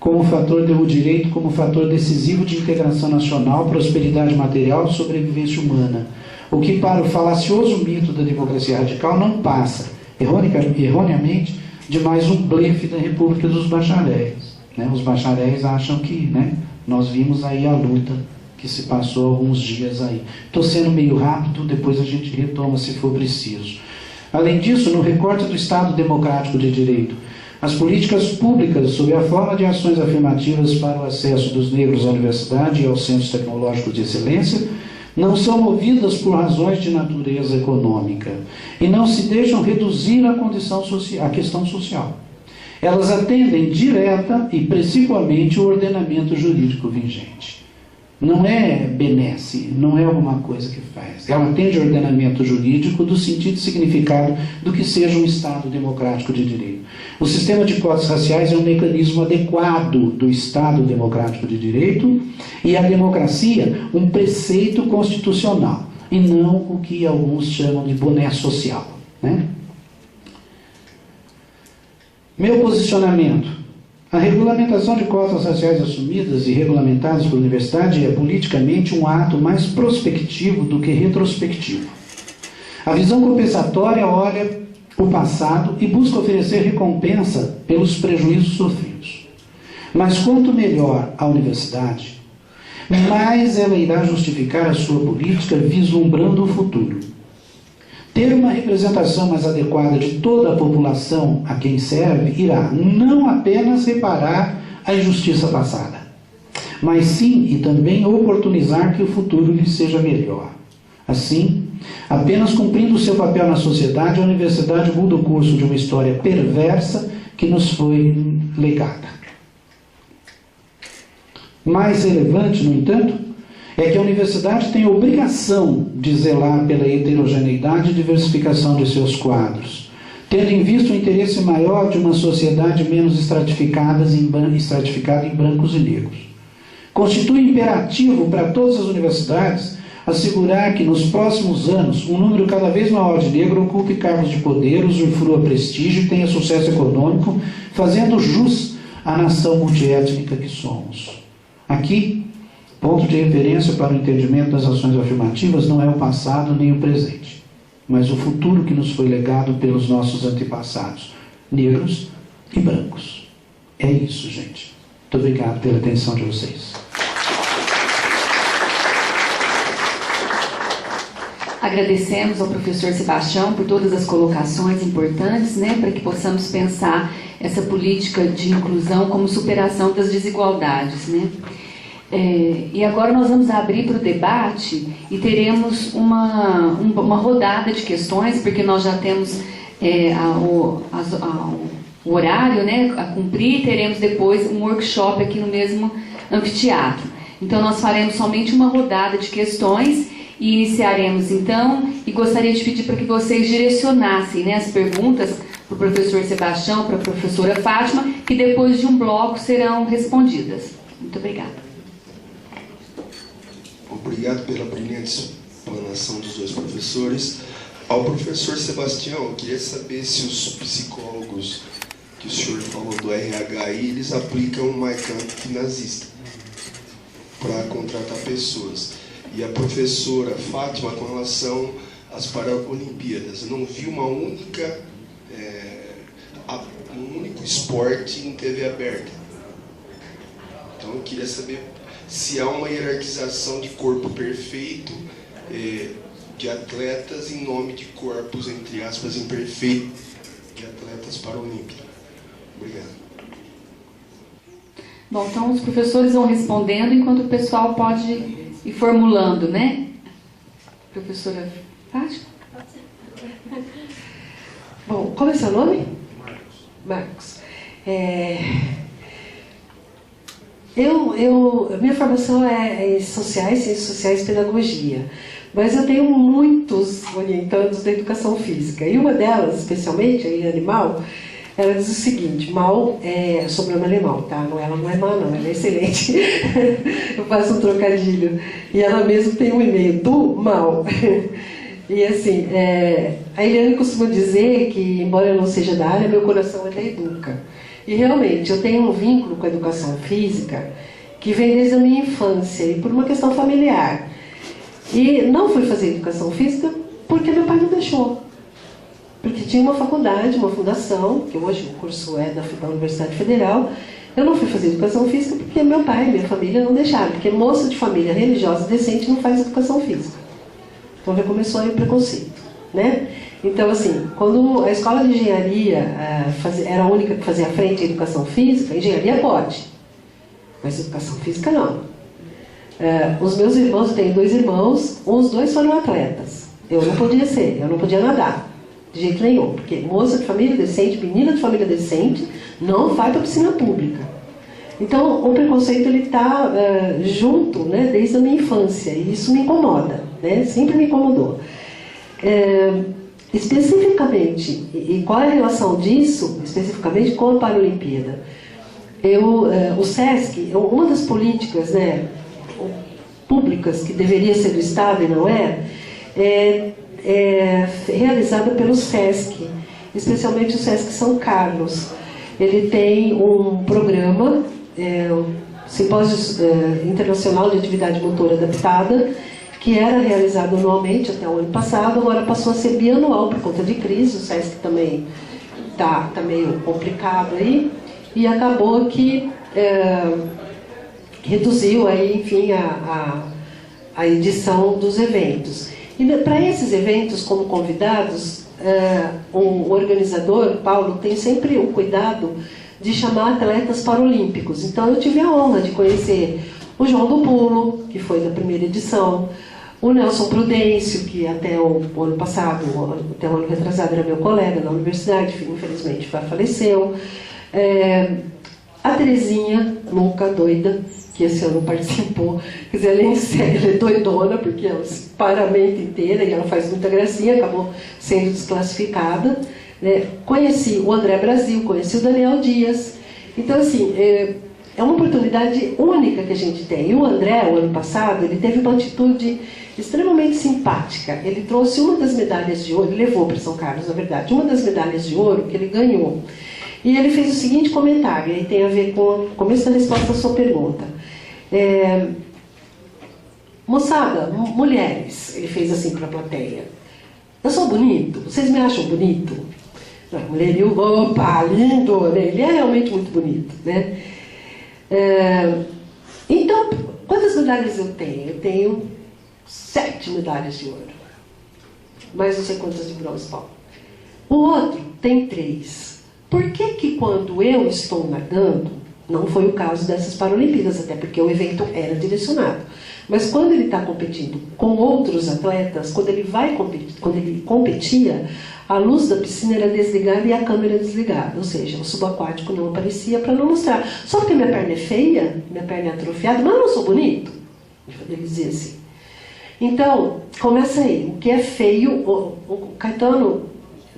o direito como fator decisivo de integração nacional, prosperidade material e sobrevivência humana, o que para o falacioso mito da democracia radical não passa, erroneamente, de mais um blefe da República dos Bacharéis. Né? Os bacharéis acham que, né, nós vimos aí a luta que se passou alguns dias aí. Estou sendo meio rápido, depois a gente retoma se for preciso. Além disso, no recorte do Estado Democrático de Direito, as políticas públicas, sob a forma de ações afirmativas para o acesso dos negros à universidade e aos centros tecnológicos de excelência, não são movidas por razões de natureza econômica e não se deixam reduzir à questão social. Elas atendem direta e principalmente o ordenamento jurídico vigente. Não é benesse, não é alguma coisa que faz. Ela atende ao ordenamento jurídico do sentido e significado do que seja um Estado democrático de direito. O sistema de cotas raciais é um mecanismo adequado do Estado democrático de direito e a democracia um preceito constitucional e não o que alguns chamam de boné social, né? Meu posicionamento. A regulamentação de cotas raciais assumidas e regulamentadas pela universidade é politicamente um ato mais prospectivo do que retrospectivo. A visão compensatória olha o passado e busca oferecer recompensa pelos prejuízos sofridos. Mas quanto melhor a universidade, mais ela irá justificar a sua política vislumbrando o futuro. Ter uma representação mais adequada de toda a população a quem serve irá não apenas reparar a injustiça passada, mas sim e também oportunizar que o futuro lhe seja melhor. Assim, apenas cumprindo o seu papel na sociedade, a universidade muda o curso de uma história perversa que nos foi legada. Mais relevante, no entanto, é que a universidade tem a obrigação de zelar pela heterogeneidade e diversificação de seus quadros, tendo em vista o interesse maior de uma sociedade menos estratificada em brancos e negros. Constitui imperativo para todas as universidades assegurar que nos próximos anos um número cada vez maior de negros ocupe cargos de poder, usufrua prestígio e tenha sucesso econômico, fazendo jus à nação multiétnica que somos. Aqui, ponto de referência para o entendimento das ações afirmativas não é o passado nem o presente, mas o futuro que nos foi legado pelos nossos antepassados, negros e brancos. É isso, gente. Muito obrigado pela atenção de vocês. Agradecemos ao professor Sebastião por todas as colocações importantes, né, para que possamos pensar essa política de inclusão como superação das desigualdades, né. E agora nós vamos abrir para o debate e teremos uma rodada de questões, porque nós já temos o horário, né, a cumprir, e teremos depois um workshop aqui no mesmo anfiteatro. Então nós faremos somente uma rodada de questões e iniciaremos então, e gostaria de pedir para que vocês direcionassem, né, as perguntas para o professor Sebastião, para a professora Fátima, que depois de um bloco serão respondidas. Muito obrigada. Obrigado pela brilhante explanação dos dois professores. Ao professor Sebastião, eu queria saber se os psicólogos que o senhor falou do RH, eles aplicam o Mein Kampf nazista para contratar pessoas. E a professora Fátima, com relação às Paralimpíadas, eu não vi um único esporte em TV aberta. Então eu queria saber se há uma hierarquização de corpo perfeito de atletas em nome de corpos, entre aspas, imperfeitos de atletas paralímpicos. Obrigado. Bom, então os professores vão respondendo enquanto o pessoal pode ir formulando, né? Professora Fátima? Bom, qual é o seu nome? Marcos. Minha formação é em ciências sociais e pedagogia, mas eu tenho muitos orientandos da educação física, e uma delas, especialmente, a Eliane Mal, ela diz o seguinte: Mal é sobrenome alemão, tá? Ela não é má, não, ela é excelente. Eu faço um trocadilho. E ela mesma tem um e-mail do Mal. E assim, a Eliane costuma dizer que, embora eu não seja da área, meu coração é da Educa. E realmente, eu tenho um vínculo com a educação física que vem desde a minha infância, e por uma questão familiar. E não fui fazer educação física porque meu pai não deixou. Porque tinha uma faculdade, uma fundação, que hoje o curso é da Universidade Federal. Eu não fui fazer educação física porque meu pai e minha família não deixaram, porque moça de família religiosa decente não faz educação física. Então já começou aí o preconceito, né? Então, assim, quando a escola de engenharia era a única que fazia frente à educação física, engenharia pode, mas educação física não. Os meus irmãos, eu tenho 2 irmãos, os 2 foram atletas. Eu não podia ser, eu não podia nadar, de jeito nenhum, porque moça de família decente, menina de família decente, não vai para a piscina pública. Então, o preconceito ele está junto, né, desde a minha infância, e isso me incomoda, né, sempre me incomodou. Especificamente, e qual é a relação disso, especificamente, com a Paralimpíada? O SESC, uma das políticas, né, públicas que deveria ser do Estado e não é realizada pelo SESC, especialmente o SESC São Carlos. Ele tem um programa, Simpósio Internacional de Atividade Motora Adaptada, que era realizado anualmente até o ano passado, agora passou a ser bianual por conta de crise. O SESC também está meio complicado aí, e acabou que reduziu aí, enfim, a edição dos eventos. E para esses eventos, como convidados, o organizador, Paulo, tem sempre o cuidado de chamar atletas paralímpicos. Então eu tive a honra de conhecer o João do Pulo, que foi da primeira edição, o Nelson Prudêncio, que até o ano passado, até o ano retrasado, era meu colega na universidade, infelizmente faleceu. A Terezinha, louca, doida, que esse ano participou, quer dizer, ela é doidona, porque ela se para a mente inteira e ela faz muita gracinha, acabou sendo desclassificada. Né? Conheci o André Brasil, conheci o Daniel Dias. Então, assim, é uma oportunidade única que a gente tem. E o André, o ano passado, ele teve uma atitude extremamente simpática. Ele trouxe uma das medalhas de ouro, ele levou para São Carlos, na verdade, uma das medalhas de ouro que ele ganhou. E ele fez o seguinte comentário, e tem a ver com o começo da resposta à sua pergunta. Moçada, mulheres, ele fez assim para a plateia. Eu sou bonito? Vocês me acham bonito? A mulherio, opa, lindo, né? Ele é realmente muito bonito, né? Então, quantas medalhas eu tenho? Eu tenho 7 medalhas de ouro. mais não sei quantas de bronze pó. O outro tem 3. Por que que quando eu estou nadando, não foi o caso dessas Paralimpíadas, até porque o evento era direcionado, mas quando ele está competindo com outros atletas, quando ele competia, a luz da piscina era desligada e a câmera desligada, ou seja, o subaquático não aparecia para não mostrar. Só porque minha perna é feia, minha perna é atrofiada, mas eu não sou bonito, ele dizia assim. Então, começa aí, o que é feio, o Caetano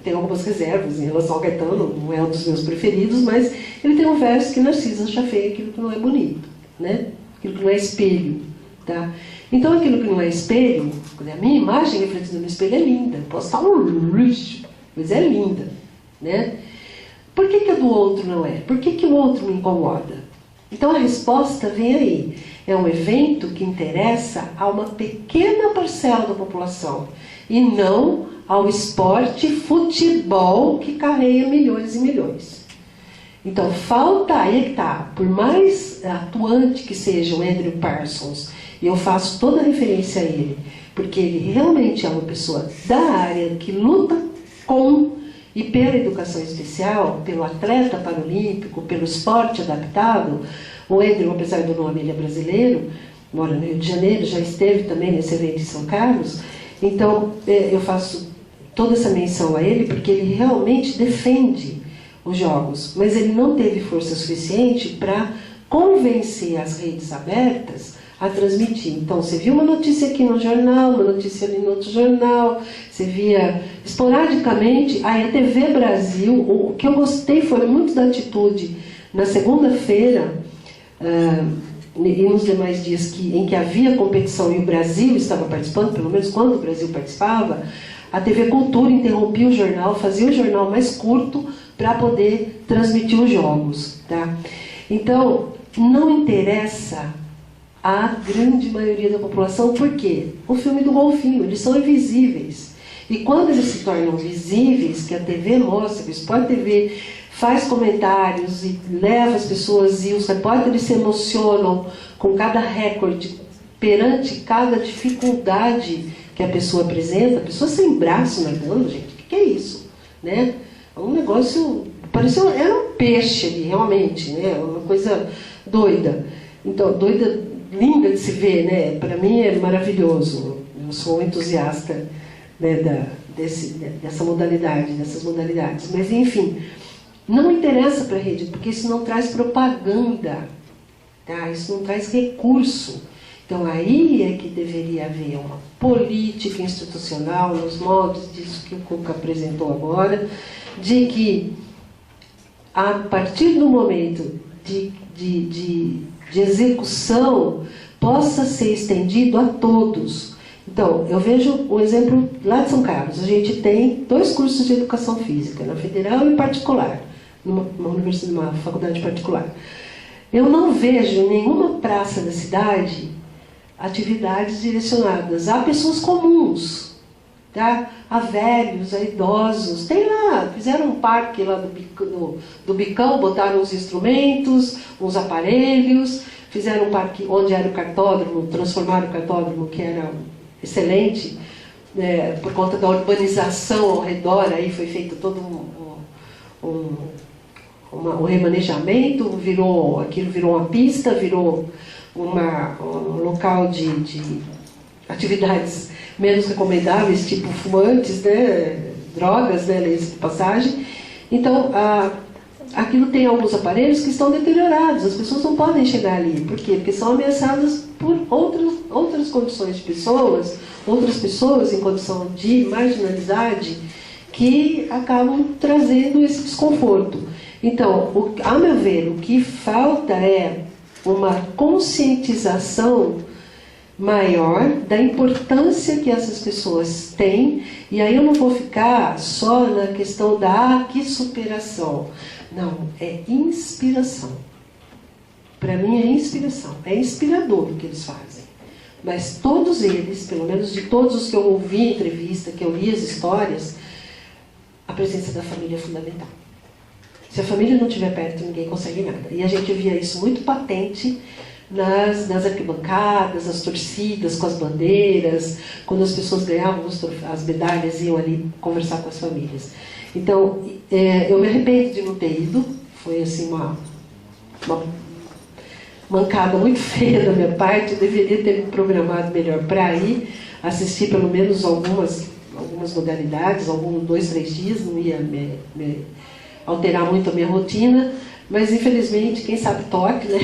tem algumas reservas em relação ao Caetano, não é um dos meus preferidos, mas ele tem um verso que Narciso acha feio aquilo que não é bonito, né? Aquilo que não é espelho. Tá? Então, aquilo que não é espelho, a minha imagem refletida no espelho é linda. Posso estar um lixo, mas é linda. Né? Por que que a do outro não é? Por que que o outro me incomoda? Então, a resposta vem aí. É um evento que interessa a uma pequena parcela da população e não ao esporte futebol que carrega milhões e milhões. Então, falta, aí que está, por mais atuante que seja o Andrew Parsons, e eu faço toda a referência a ele, porque ele realmente é uma pessoa da área que luta com e pela educação especial, pelo atleta paralímpico, pelo esporte adaptado. O Andrew, apesar do nome, ele é brasileiro, mora no Rio de Janeiro, já esteve também nesse evento em São Carlos. Então, eu faço toda essa menção a ele, porque ele realmente defende os jogos, mas ele não teve força suficiente para convencer as redes abertas a transmitir. Então, você viu uma notícia aqui no jornal, uma notícia ali no outro jornal, você via esporadicamente. Aí a TV Brasil, o que eu gostei foi muito da atitude na segunda-feira e nos demais dias em que havia competição e o Brasil estava participando, pelo menos quando o Brasil participava, a TV Cultura interrompia o jornal, fazia o jornal mais curto para poder transmitir os jogos. Tá? Então, não interessa a grande maioria da população, por quê? O filme do golfinho, eles são invisíveis. E quando eles se tornam visíveis, que a TV mostra, que o Sport TV faz comentários e leva as pessoas, e os repórteres se emocionam com cada recorde, perante cada dificuldade que a pessoa apresenta, a pessoa sem braço nadando, gente, o que é isso? Né? É um negócio, pareceu, era um peixe ali, realmente, né? Uma coisa doida. Então, doida, linda de se ver, né? Para mim é maravilhoso. Eu sou um entusiasta, né, dessa modalidade, dessas modalidades. Mas, enfim, não interessa para a rede, porque isso não traz propaganda, tá? Isso não traz recurso. Então, aí é que deveria haver uma política institucional, nos moldes disso que o Cuca apresentou agora, de que, a partir do momento de execução, possa ser estendido a todos. Então, eu vejo o exemplo lá de São Carlos. A gente tem 2 cursos de educação física, na federal e particular, numa faculdade particular. Eu não vejo em nenhuma praça da cidade atividades direcionadas a pessoas comuns, tá? A velhos, a idosos. Tem lá, fizeram um parque lá do Bicão, botaram uns instrumentos, uns aparelhos, fizeram um parque onde era o cartódromo, transformaram o cartódromo, que era excelente, por conta da urbanização ao redor, aí foi feito todo um remanejamento, aquilo virou uma pista, virou um local de atividades menos recomendáveis, tipo fumantes, né, drogas, né, leis de passagem. Então, aquilo tem alguns aparelhos que estão deteriorados, as pessoas não podem chegar ali. Por quê? Porque são ameaçadas por outras condições de pessoas, outras pessoas em condição de marginalidade, que acabam trazendo esse desconforto. Então, a meu ver, o que falta é uma conscientização maior da importância que essas pessoas têm, e aí eu não vou ficar só na questão da que superação. Não, é inspiração. Para mim é inspiração, é inspirador o que eles fazem. Mas todos eles, pelo menos de todos os que eu ouvi em entrevista, que eu li as histórias, a presença da família é fundamental. Se a família não estiver perto, ninguém consegue nada. E a gente via isso muito patente nas arquibancadas, as torcidas com as bandeiras, quando as pessoas ganhavam as medalhas e iam ali conversar com as famílias. Então, eu me arrependo de não ter ido, foi assim uma mancada muito feia da minha parte, eu deveria ter me programado melhor para ir, assistir pelo menos algumas modalidades, 2, 3 dias, não ia me alterar muito a minha rotina, mas infelizmente, quem sabe toque, né?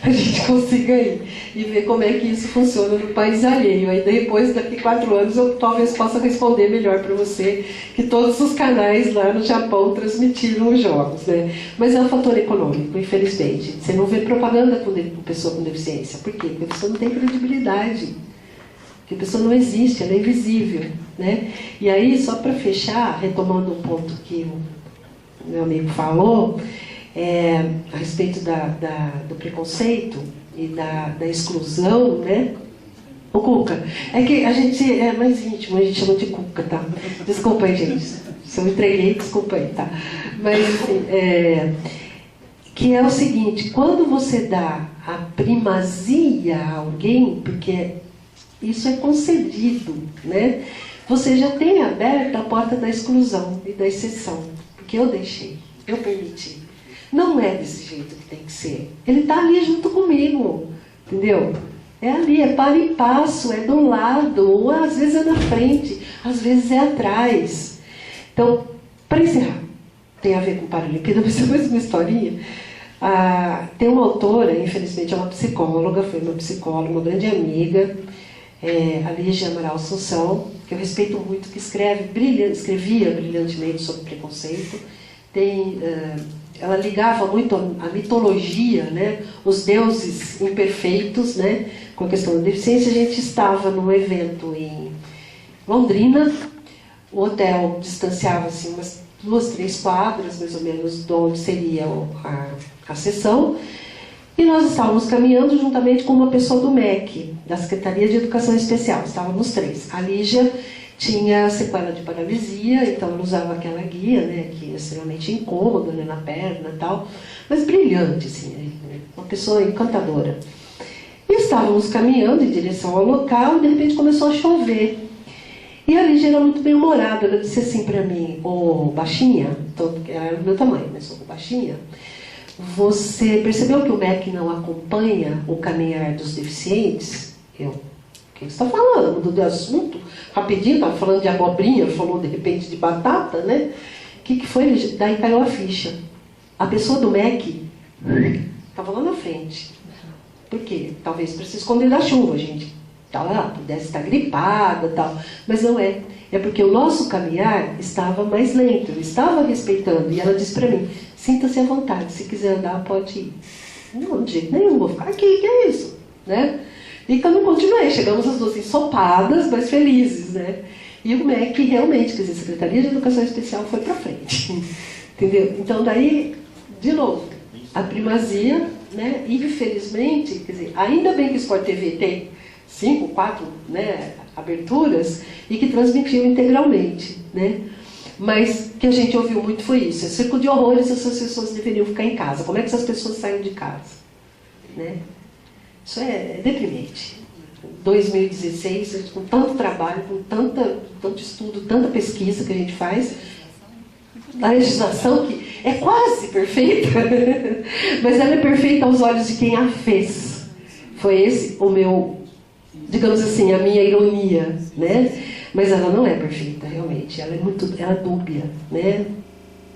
A gente consiga ir e ver como é que isso funciona no país alheio. Aí depois, daqui 4 anos, eu talvez possa responder melhor para você que todos os canais lá no Japão transmitiram os jogos, né? Mas é um fator econômico, infelizmente. Você não vê propaganda com pessoa com deficiência. Por quê? Porque a pessoa não tem credibilidade. Porque a pessoa não existe, ela é invisível, né? E aí, só para fechar, retomando um ponto que o meu amigo falou, a respeito do preconceito e da exclusão, né? O Cuca, é que a gente é mais íntimo, a gente chama de Cuca, tá? Desculpa aí, gente, se eu entreguei, desculpa aí, tá? Mas, assim, que é o seguinte, quando você dá a primazia a alguém, porque isso é concedido, né? Você já tem aberta a porta da exclusão e da exceção, porque eu deixei, eu permiti. Não é desse jeito que tem que ser. Ele está ali junto comigo, entendeu? É ali, é para e passo, é do lado, ou às vezes é na frente, às vezes é atrás. Então, para encerrar, tem a ver com Paralimpíada, mas é mais uma historinha. Tem uma autora, infelizmente é uma psicóloga, foi uma psicóloga, uma grande amiga, a Lígia Amaral Assunção, que eu respeito muito, que escrevia brilhantemente sobre preconceito. Ela ligava muito a mitologia, né, os deuses imperfeitos, né, com a questão da deficiência. A gente estava num evento em Londrina, o hotel distanciava assim, umas 2, 3 quadras, mais ou menos, de onde seria a sessão, e nós estávamos caminhando juntamente com uma pessoa do MEC, da Secretaria de Educação Especial. Estávamos 3. A Lígia tinha sequela de paralisia, então ela usava aquela guia, né, que é extremamente incômoda, né, na perna e tal, mas brilhante, assim, uma pessoa encantadora. E estávamos caminhando em direção ao local e de repente começou a chover. E a Lígia era muito bem-humorada, ela disse assim para mim: ô baixinha, ela era do meu tamanho, mas sou baixinha, você percebeu que o MEC não acompanha o caminhar dos deficientes? O que você está falando? Mudou de assunto rapidinho, estava falando de abobrinha, falou de repente de batata, né? O que foi? Daí caiu a ficha. A pessoa do MEC estava lá na frente. Por quê? Talvez para se esconder da chuva, gente. Pudesse estar gripada e tal. Mas não é. É porque o nosso caminhar estava mais lento, eu estava respeitando. E ela disse para mim: sinta-se à vontade, se quiser andar, pode ir. Não, de jeito nenhum, vou ficar aqui, que é isso? Né? E quando continuei, chegamos as duas ensopadas, mas felizes, né? E o MEC realmente, quer dizer, a Secretaria de Educação Especial foi para frente. Entendeu? Então daí, de novo, a primazia, né? E infelizmente, quer dizer, ainda bem que o Sport TV tem 5, 4, né, aberturas e que transmitiu integralmente, né? Mas que a gente ouviu muito foi isso: é circo de horrores, essas pessoas deveriam ficar em casa. Como é que essas pessoas saem de casa? Né? Isso é deprimente. 2016, com tanto trabalho, com tanto estudo, tanta pesquisa que a gente faz, a legislação que é quase perfeita, mas ela é perfeita aos olhos de quem a fez. Foi esse o meu, digamos assim, a minha ironia, né? Mas ela não é perfeita, realmente. Ela é dúbia, né?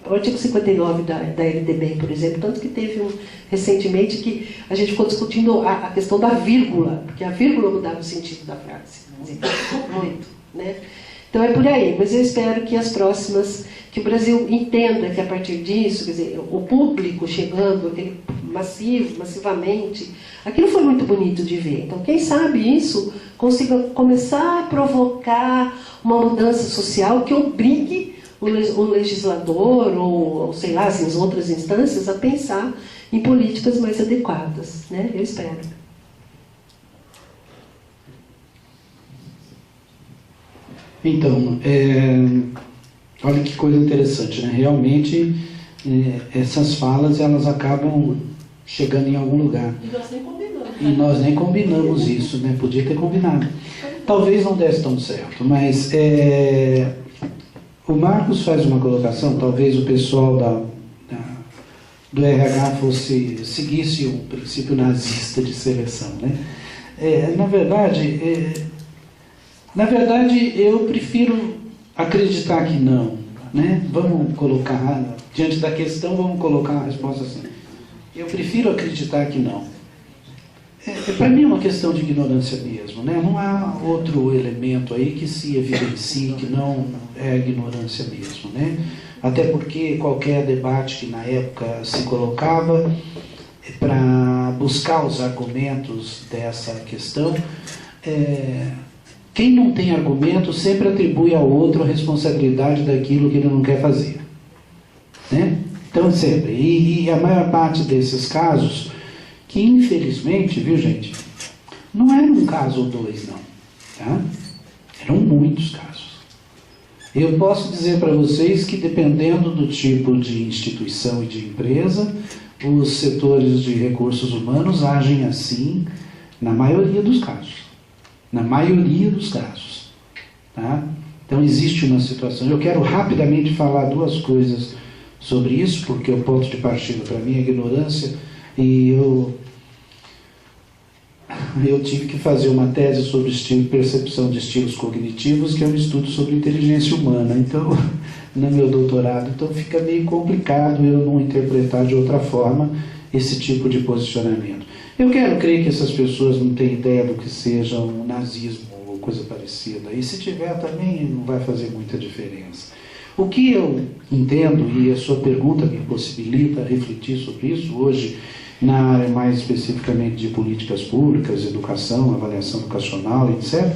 O artigo 59 da LDB, por exemplo, tanto que teve recentemente que a gente ficou discutindo a questão da vírgula, porque a vírgula mudava o sentido da frase. Muito, né? Então é por aí, mas eu espero que as próximas, que o Brasil entenda que a partir disso, quer dizer, o público chegando, aquele massivamente, aquilo foi muito bonito de ver. Então quem sabe isso consiga começar a provocar uma mudança social que obrigue o legislador, ou sei lá, assim, as outras instâncias, a pensar em políticas mais adequadas, né? Eu espero. Então, olha que coisa interessante, né? Realmente, essas falas, elas acabam chegando em algum lugar. E nós nem combinamos. E nós nem combinamos isso, né? Podia ter combinado. Talvez não desse tão certo, mas o Marcos faz uma colocação, talvez o pessoal do RH seguisse um princípio nazista de seleção, né? Na verdade, eu prefiro acreditar que não, né? Vamos colocar, diante da questão, vamos colocar a resposta assim. Eu prefiro acreditar que não. Para mim é uma questão de ignorância mesmo, né? Não há outro elemento aí que se evidencie que não é ignorância mesmo, né? Até porque qualquer debate que na época se colocava para buscar os argumentos dessa questão, quem não tem argumento sempre atribui ao outro a responsabilidade daquilo que ele não quer fazer, né? Então, sempre. E a maior parte desses casos, que infelizmente, viu gente, não era um caso ou dois, não. Tá? Eram muitos casos. Eu posso dizer para vocês que, dependendo do tipo de instituição e de empresa, os setores de recursos humanos agem assim na maioria dos casos. Na maioria dos casos. Tá? Então, existe uma situação. Eu quero rapidamente falar duas coisas sobre isso, porque o ponto de partida para mim é ignorância, e eu tive que fazer uma tese sobre percepção de estilos cognitivos, que é um estudo sobre inteligência humana, então, no meu doutorado, então fica meio complicado eu não interpretar de outra forma esse tipo de posicionamento. Eu quero crer que essas pessoas não têm ideia do que seja um nazismo ou coisa parecida, e se tiver também não vai fazer muita diferença. O que eu entendo, e a sua pergunta me possibilita refletir sobre isso hoje, na área mais especificamente de políticas públicas, educação, avaliação educacional, etc.,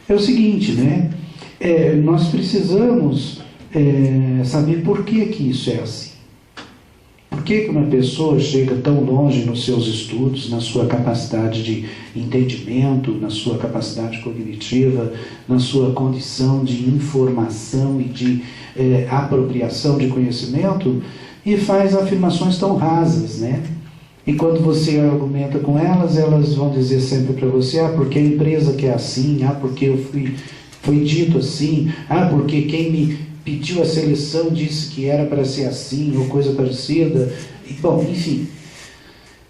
é o seguinte, né? Nós precisamos saber por que isso é assim. Por que uma pessoa chega tão longe nos seus estudos, na sua capacidade de entendimento, na sua capacidade cognitiva, na sua condição de informação e de apropriação de conhecimento, e faz afirmações tão rasas, né? E quando você argumenta com elas, elas vão dizer sempre para você, porque a empresa que é assim, porque foi dito assim, porque quem me pediu a seleção disse que era para ser assim, ou coisa parecida. E, bom, enfim,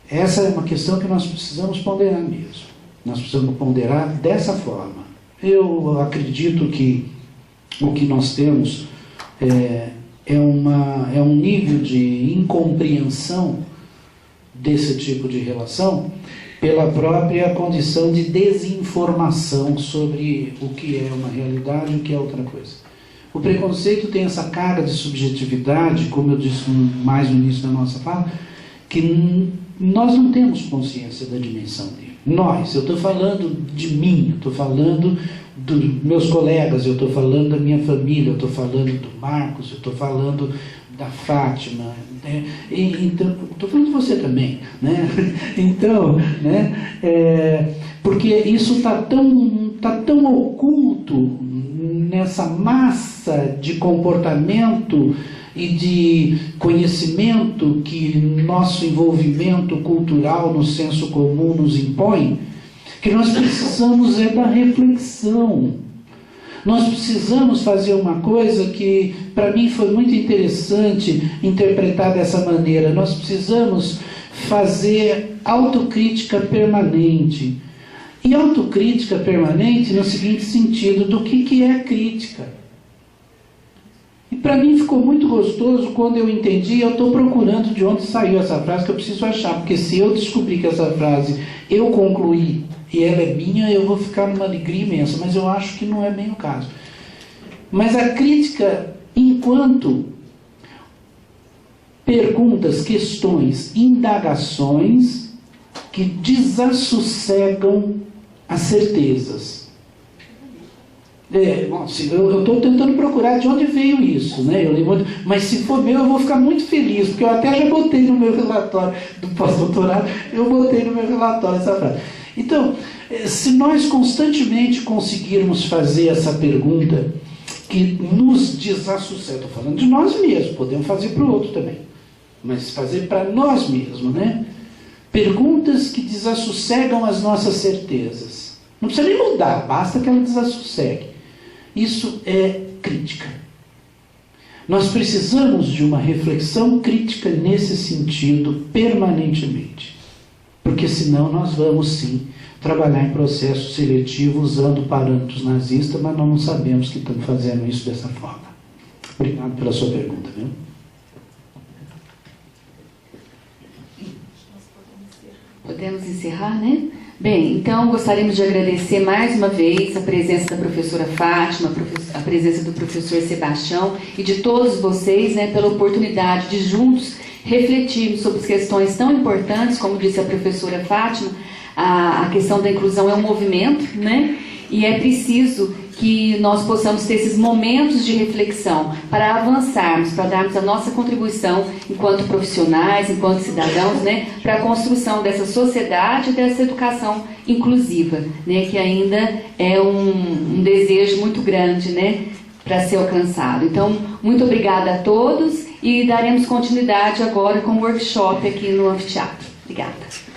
essa é uma questão que nós precisamos ponderar mesmo. Nós precisamos ponderar dessa forma. Eu acredito que o que nós temos é um nível de incompreensão desse tipo de relação pela própria condição de desinformação sobre o que é uma realidade e o que é outra coisa. O preconceito tem essa carga de subjetividade, como eu disse mais no início da nossa fala, que nós não temos consciência da dimensão dele. Eu estou falando de mim, eu estou falando dos meus colegas, eu estou falando da minha família, eu estou falando do Marcos, eu estou falando da Fátima, né? Então, estou falando de você também, né? Então, né? Porque isso está tão oculto nessa massa de comportamento e de conhecimento que nosso envolvimento cultural no senso comum nos impõe, que nós precisamos da reflexão. Nós precisamos fazer uma coisa que, para mim, foi muito interessante interpretar dessa maneira. Nós precisamos fazer autocrítica permanente. E autocrítica permanente no seguinte sentido, do que é crítica. E para mim ficou muito gostoso quando eu entendi, eu estou procurando de onde saiu essa frase, que eu preciso achar, porque se eu descobrir que essa frase eu concluí e ela é minha, eu vou ficar numa alegria imensa, mas eu acho que não é bem o caso. Mas a crítica, enquanto perguntas, questões, indagações que desassossegam as certezas. Eu estou tentando procurar de onde veio isso, né? Mas se for meu, eu vou ficar muito feliz, porque eu até já botei no meu relatório do pós-doutorado, eu botei no meu relatório essa frase. Então, se nós constantemente conseguirmos fazer essa pergunta que nos desassossega, estou falando de nós mesmos, podemos fazer para o outro também, mas fazer para nós mesmos, né? perguntas que desassossegam as nossas certezas. Não precisa nem mudar, basta que ela desassossegue. Isso é crítica. Nós precisamos de uma reflexão crítica nesse sentido permanentemente. Porque senão nós vamos sim trabalhar em processo seletivo usando parâmetros nazistas, mas nós não sabemos que estamos fazendo isso dessa forma. Obrigado pela sua pergunta, viu? Podemos encerrar, né? Bem, então gostaríamos de agradecer mais uma vez a presença da professora Fátima, a presença do professor Sebastião e de todos vocês, né, pela oportunidade de juntos refletirmos sobre questões tão importantes, como disse a professora Fátima, a questão da inclusão é um movimento, né? E é preciso que nós possamos ter esses momentos de reflexão para avançarmos, para darmos a nossa contribuição enquanto profissionais, enquanto cidadãos, né, para a construção dessa sociedade e dessa educação inclusiva, né, que ainda é um desejo muito grande, né, para ser alcançado. Então, muito obrigada a todos e daremos continuidade agora com o workshop aqui no anfiteatro. Obrigada.